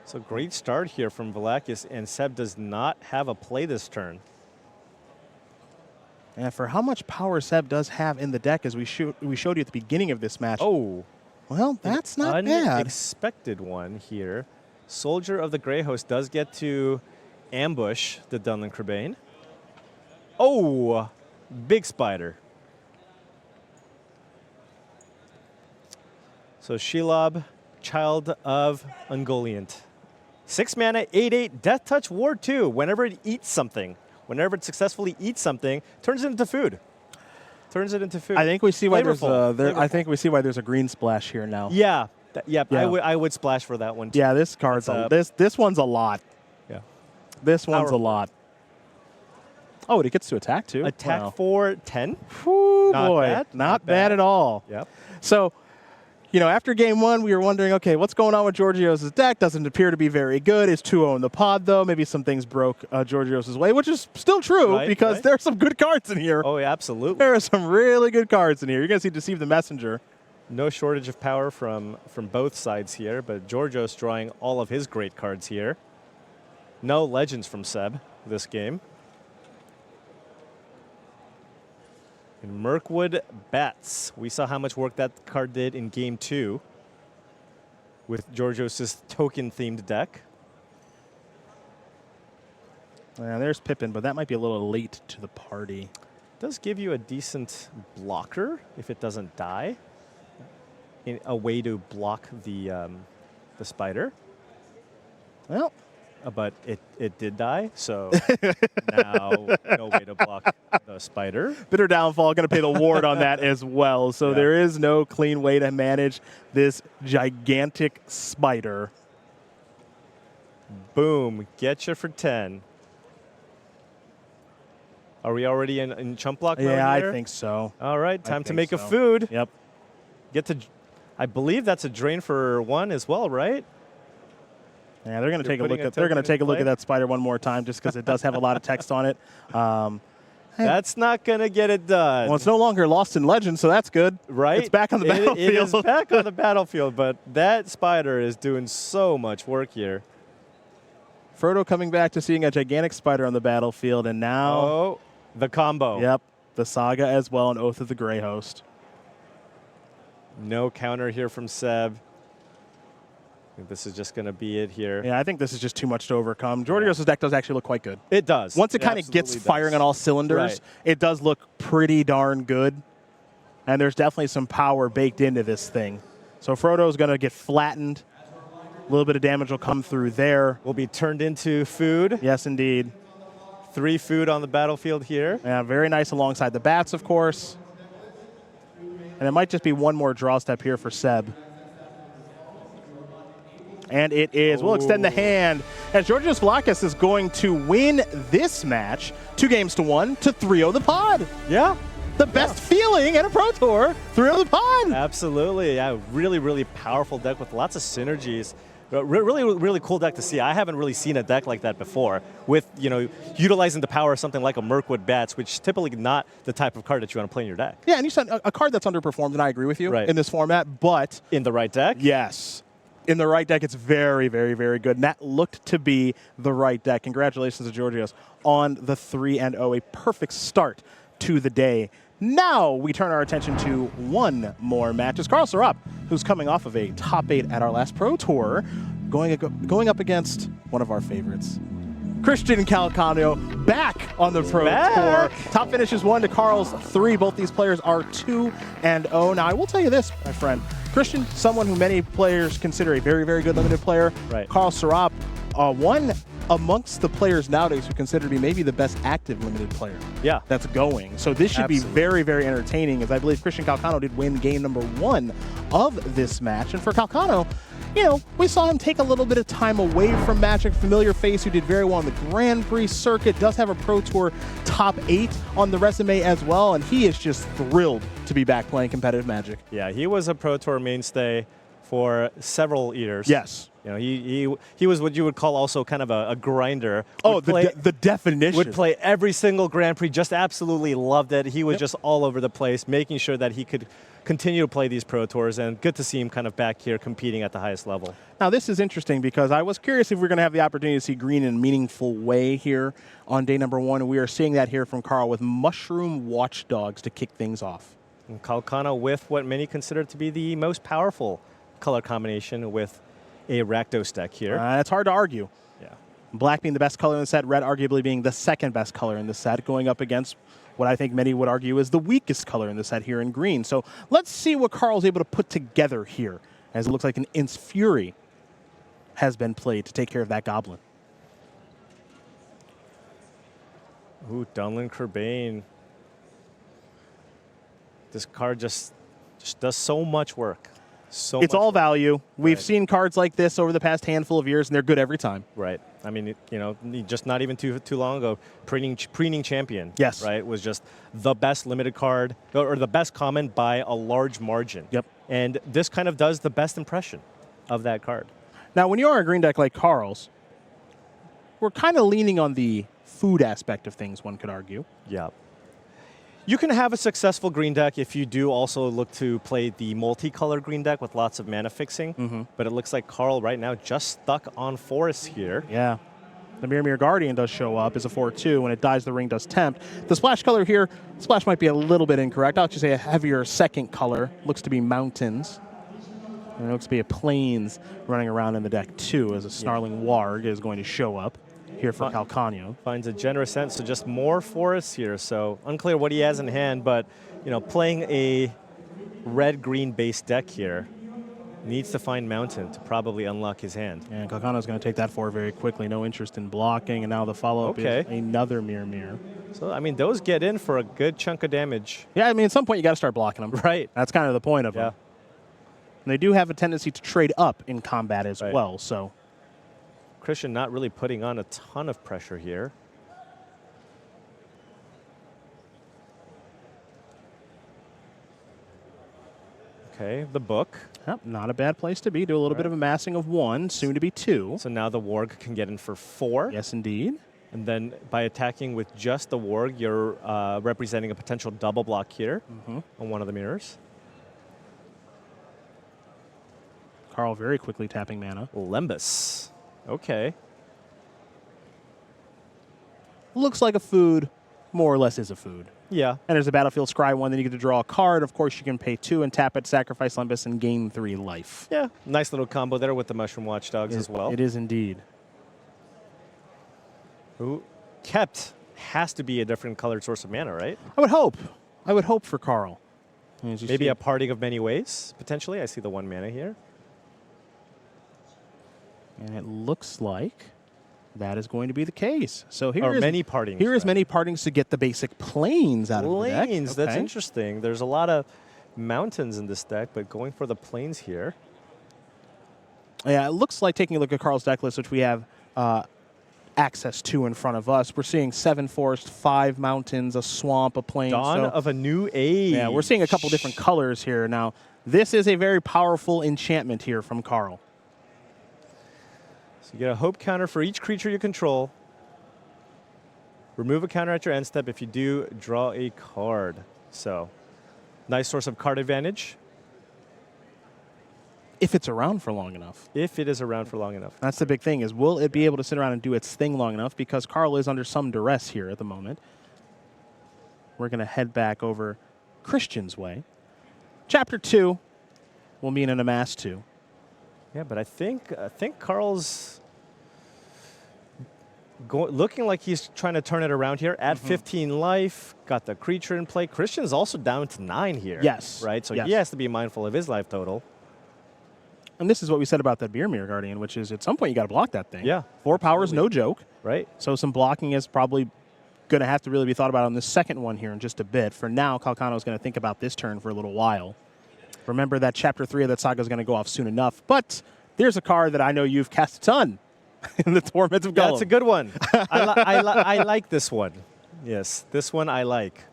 So great start here from Volakis, and Seb does not have a play this turn. And for how much power Seb does have in the deck, as we showed you at the beginning of this match. Oh, well, that's not bad. Unexpected one here. Soldier of the Grey Host does get to ambush the Dunlin Crebain. Oh, big spider. So Shelob, Child of Ungoliant. 6 mana, 8/8, Death Touch, Ward 2. Whenever it eats something, whenever it successfully eats something, turns it into food. Turns it into food. I think we see why there's Flavorful. I think we see why there's a green splash here now. Yeah, yeah. Yeah. I would splash for that one too. Yeah, this card's this one's a lot. Yeah. This one's Powerful. a lot. Oh, and it gets to attack too. Attack Wow. for 10. Whew, Not boy, bad, not not bad bad. at all. Yep. So, you know, after game 1, we were wondering, okay, what's going on with Georgios' deck? Doesn't appear to be very good. Is 2-0 in the pod, though. Maybe some things broke Georgios' way, which is still true, Right, because right. there's some good cards in here. Oh, yeah, absolutely. There are some really good cards in here. You're going to see Deceive the Messenger. No shortage of power from both sides here, but Georgios drawing all of his great cards here. No legends from Seb this game. And Mirkwood Bats. We saw how much work that card did in game 2 with Georgios' token-themed deck. There's Pippin, but that might be a little late to the party. Does give you a decent blocker if it doesn't die. A way to block the spider. Well, But it did die, so now no way to block the spider. Bitter Downfall, going to pay the ward on that as well. So Yeah. there is no clean way to manage this gigantic spider. Boom, get you for 10. Are we already in chump block mode Yeah, here? I think so. All right, time to think make a so. food. Yep. Get to, I believe that's a drain for 1 as well, right? Yeah, they're going to You're take a look putting a at. They're going to token in take a look play? at that spider one more time, just because it does have a lot of text on it. That's not going to get it done. Well, it's no longer lost in legend, so that's good. Right? It's back on the battlefield. It is back on the battlefield, but that spider is doing so much work here. Frodo coming back to seeing a gigantic spider on the battlefield, and now, Oh, the combo. yep, the saga as well, and Oath of the Grey Host. No counter here from Seb. I think this is just going to be it here. Yeah, I think this is just too much to overcome. Georgios' deck does actually look quite good. It does. Once it kind of gets absolutely firing does. on all cylinders, Right. it does look pretty darn good. And there's definitely some power baked into this thing. So Frodo's going to get flattened. A little bit of damage will come through there. Will be turned into food. Yes, indeed. 3 food on the battlefield here. Yeah, very nice alongside the bats, of course. And it might just be one more draw step here for Seb. And it is. We'll extend the hand as Georgios Volakis is going to win this match 2-1 to 3-0 the pod. Yeah. The best feeling in a Pro Tour, 3-0 the pod. Absolutely. Yeah, really, really powerful deck with lots of synergies. Really, really cool deck to see. I haven't really seen a deck like that before with, you know, utilizing the power of something like a Mirkwood Bats, which typically not the type of card that you want to play in your deck. Yeah, and you said a card that's underperformed, and I agree with you Right. in this format, but In the right deck? yes, in the right deck, it's very, very, very good. And that looked to be the right deck. Congratulations to Georgios on the 3-0, a perfect start to the day. Now we turn our attention to one more match. It's Karl Sarap, who's coming off of a top 8 at our last Pro Tour, going up against one of our favorites, Christian Calcano, back on the Pro Tour. Top finishes 1 to Karl's 3. Both these players are 2-0. Now, I will tell you this, my friend. Christian, someone who many players consider a very, very good limited player. Right. Karl Sarap, one amongst the players nowadays who consider to be maybe the best active limited player that's going. So this should be very, very entertaining, as I believe Christian Calcano did win game number 1 of this match. And for Calcano, you know, we saw him take a little bit of time away from Magic. Familiar face who did very well on the Grand Prix circuit, does have a Pro Tour top 8 on the resume as well, and he is just thrilled to be back playing competitive Magic. Yeah, he was a Pro Tour mainstay for several years. Yes. You know, he was what you would call also kind of a grinder. Oh, the definition. Would play every single Grand Prix, just absolutely loved it. He was just all over the place, making sure that he could continue to play these Pro Tours, and good to see him kind of back here competing at the highest level. Now, this is interesting because I was curious if we're going to have the opportunity to see green in a meaningful way here on day number 1, and we are seeing that here from Karl with Mushroom Watchdogs to kick things off. And Calcano with what many consider to be the most powerful color combination with a Rakdos deck here. It's hard to argue. Yeah. Black being the best color in the set, red arguably being the second best color in the set, going up against what I think many would argue is the weakest color in the set here in green. So let's see what Karl's able to put together here, as it looks like an In's Fury has been played to take care of that Goblin. Ooh, Dunlin Kerbane. This card just does so much work. It's all value. We've seen cards like this over the past handful of years, and they're good every time. Right. I mean, you know, just not even too long ago, Preening Champion. Yes. Right, was just the best limited card, or the best common by a large margin. Yep. And this kind of does the best impression of that card. Now, when you are a green deck like Karl's, we're kind of leaning on the food aspect of things, one could argue. Yeah. You can have a successful green deck if you do also look to play the multicolor green deck with lots of mana fixing. But it looks like Karl right now just stuck on forests here. Yeah. The Mirror Guardian does show up as a 4/2. When it dies, the ring does tempt. The splash color here, splash might be a little bit incorrect. I'll actually say a heavier second color. Looks to be mountains. And it looks to be a plains running around in the deck too, as a Snarling Warg is going to show up here for Calcano. Finds a generous sense, so just more forests here. So unclear what he has in hand, but you know, playing a red-green base deck here, needs to find mountain to probably unlock his hand. And Calcano's going to take that forward very quickly. No interest in blocking, and now the follow-up is another Mirror. So I mean, those get in for a good chunk of damage. Yeah, I mean, at some point you got to start blocking them. Right. That's kind of the point of them. And they do have a tendency to trade up in combat as well. So Christian not really putting on a ton of pressure here. Okay, the book. Yep, not a bad place to be. Do a little bit of amassing of 1, soon to be 2. So now the Warg can get in for 4. Yes, indeed. And then by attacking with just the Warg, you're representing a potential double block here on one of the mirrors. Karl very quickly tapping mana. Lembas. Okay. Looks like a food, more or less is a food. Yeah. And there's a Battlefield Scry 1, then you get to draw a card. Of course, you can pay 2 and tap it, sacrifice Lembas, and gain 3 life. Yeah. Nice little combo there with the Mushroom Watchdogs as well. It is indeed. Who kept has to be a different colored source of mana, right? I would hope. I would hope for Karl. Maybe a parting of many ways, potentially. I see the 1 mana here. And it looks like that is going to be the case. So here is many partings. Here is many partings to get the basic plains out of the deck. Plains, that's interesting. There's a lot of mountains in this deck, but going for the plains here. Yeah, it looks like taking a look at Karl's deck list, which we have access to in front of us. We're seeing 7 forest, 5 mountains, a swamp, a plain. Dawn of a new age. Yeah, we're seeing a couple different colors here. Now, this is a very powerful enchantment here from Karl. So you get a hope counter for each creature you control. Remove a counter at your end step. If you do, draw a card. So, nice source of card advantage. If it's around for long enough. If it is around for long enough. That's the big thing, is will it be able to sit around and do its thing long enough? Because Karl is under some duress here at the moment. We're going to head back over Christian's way. Chapter 2 will mean an amass 2. Yeah, but I think Karl's looking like he's trying to turn it around here. At 15 life, got the creature in play. Christian's also down to 9 here. Yes. Right? So yes. he has to be mindful of his life total. And this is what we said about that Mirror Guardian, which is at some point you got to block that thing. Yeah. 4 powers, no joke. Right. So some blocking is probably going to have to really be thought about on the second one here in just a bit. For now, Calcano is going to think about this turn for a little while. Remember that Chapter 3 of that saga is going to go off soon enough. But there's a card that I know you've cast a ton in the Torment of Golem. Yeah, it's a good one. I like this one. Yes, this one I like.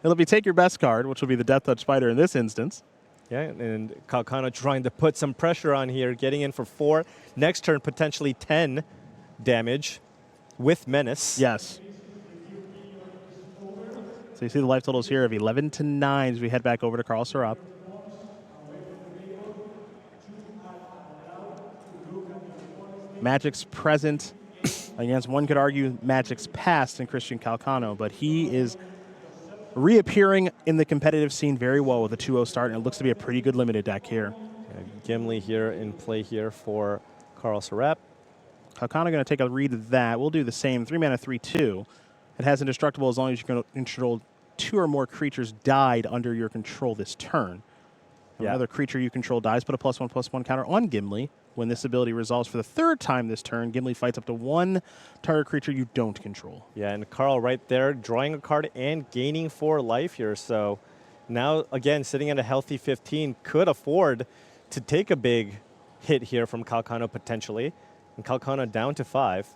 It'll be take your best card, which will be the Death Touch Spider in this instance. Yeah, and Calcano trying to put some pressure on here, getting in for 4. Next turn, potentially 10 damage with Menace. Yes. So you see the life totals here of 11 to 9 as we head back over to Karl Sarap. Magic's present against, one could argue, Magic's past in Christian Calcano, but he is reappearing in the competitive scene very well with a 2-0 start, and it looks to be a pretty good limited deck here. Yeah, Gimli here in play here for Karl Sarap. Calcano going to take a read of that. We'll do the same. 3 mana, 3/2. It has indestructible as long as you can control 2 or more creatures died under your control this turn. Yeah. Another creature you control dies, put a +1/+1 counter on Gimli. When this ability resolves for the 3rd time this turn, Gimli fights up to 1 target creature you don't control. Yeah, and Karl right there drawing a card and gaining 4 life here. So now, again, sitting at a healthy 15, could afford to take a big hit here from Calcano potentially. And Calcano down to 5.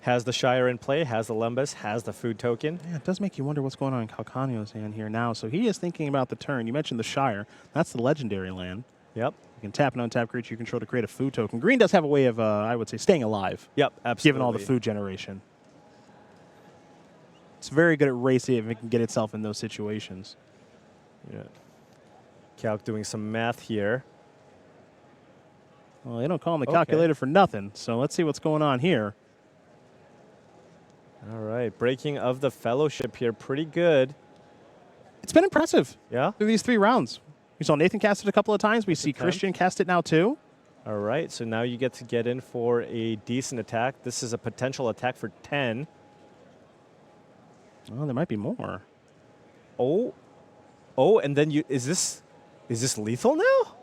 Has the Shire in play, has the Lembas, has the food token. Yeah, it does make you wonder what's going on in Calcano's hand here now. So he is thinking about the turn. You mentioned the Shire. That's the legendary land. Yep. You can tap an untapped creature you control to create a food token. Green does have a way of, I would say, staying alive. Yep, absolutely. Given all the food generation. It's very good at racing if it can get itself in those situations. Yeah. Calc doing some math here. Well, they don't call him the calculator for nothing. So let's see what's going on here. All right, breaking of the Fellowship here, pretty good. It's been impressive. Yeah? Through these 3 rounds. We saw Nathan cast it a couple of times. We see Christian cast it now too. All right, so now you get to get in for a decent attack. This is a potential attack for 10. Oh, there might be more. Oh, and then is this lethal now?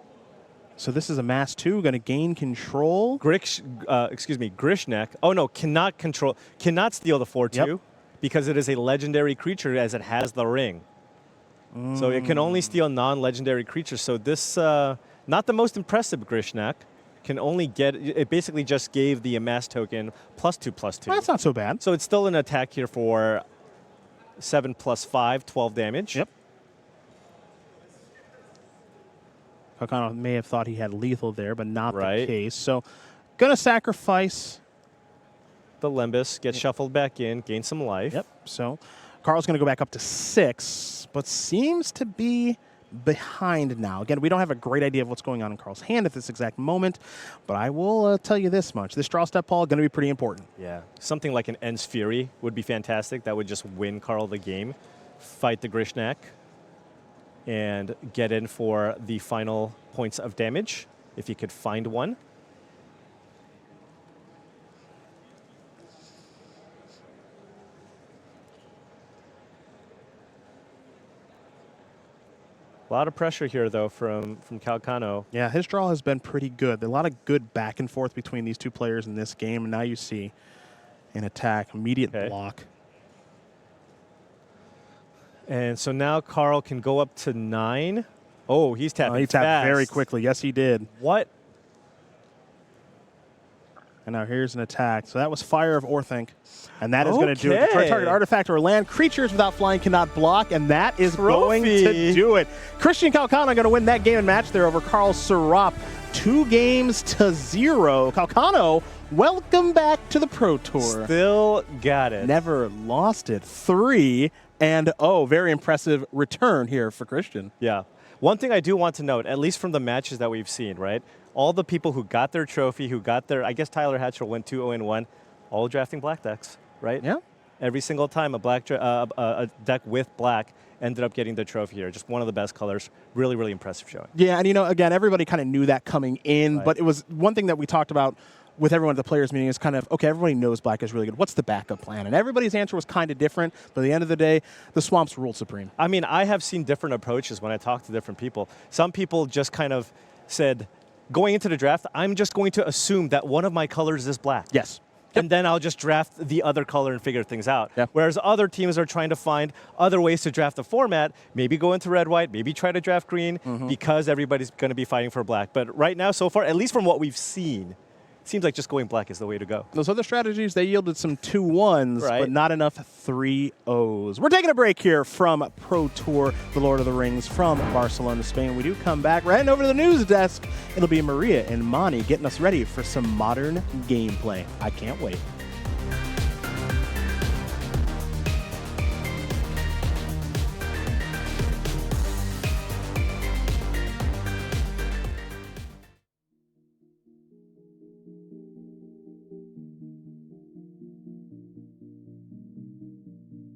So this is a mass 2, going to gain control. Grishnek. Oh no, cannot steal the 4/2 because it is a legendary creature as it has the ring. So it can only steal non-legendary creatures. So this, not the most impressive Grishnek, can only get, it basically just gave the amass token +2/+2. Well, that's not so bad. So it's still an attack here for 7 + 5, 12 damage. Yep. Calcano may have thought he had lethal there, but not the case. So going to sacrifice the Lembas, get shuffled back in, gain some life. Yep. So Karl's going to go back up to 6, but seems to be behind now. Again, we don't have a great idea of what's going on in Karl's hand at this exact moment, but I will tell you this much. This draw step, Paul, going to be pretty important. Yeah. Something like an End's Fury would be fantastic. That would just win Karl the game. Fight the Grishnak and get in for the final points of damage, if he could find one. A lot of pressure here, though, from Calcano. Yeah, his draw has been pretty good. A lot of good back and forth between these 2 players in this game, and now you see an attack, immediate block. And so now Karl can go up to 9. Oh, he's tapping he tapped fast. very quickly. Yes, he did. What? And now here's an attack. So that was Fire of Orthanc. And that is going to do it. Target artifact or land. Creatures without flying cannot block. And that is going to do it. Christian Calcano going to win that game and match there over Karl Sarap. 2-0. Calcano, welcome back to the Pro Tour. Still got it. Never lost it. 3-0. Very impressive return here for Christian. Yeah. One thing I do want to note, at least from the matches that we've seen, right? All the people who got their trophy, who got their, I guess Tyler Hatchel went 2-0-1, all drafting black decks, right? Yeah. Every single time a deck with black ended up getting the trophy here. Just one of the best colors. Really, really impressive showing. Yeah, and again, everybody kind of knew that coming in, Right. but it was one thing that we talked about with everyone at the players meeting is kind of, okay, everybody knows black is really good. What's the backup plan? And everybody's answer was kind of different, but at the end of the day, the swamps ruled supreme. I mean, I have seen different approaches when I talk to different people. Some people just kind of said, going into the draft, I'm just going to assume that one of my colors is black. Yes. And then I'll just draft the other color and figure things out. Yep. Whereas other teams are trying to find other ways to draft the format, maybe go into red-white, maybe try to draft green, because everybody's going to be fighting for black. But right now, so far, at least from what we've seen, it seems like just going black is the way to go. Those other strategies, they yielded some 2-1s, Right. but not enough 3-0s. We're taking a break here from Pro Tour, The Lord of the Rings, from Barcelona, Spain. We do come back, right over to the news desk. It'll be Maria and Mani getting us ready for some modern gameplay. I can't wait.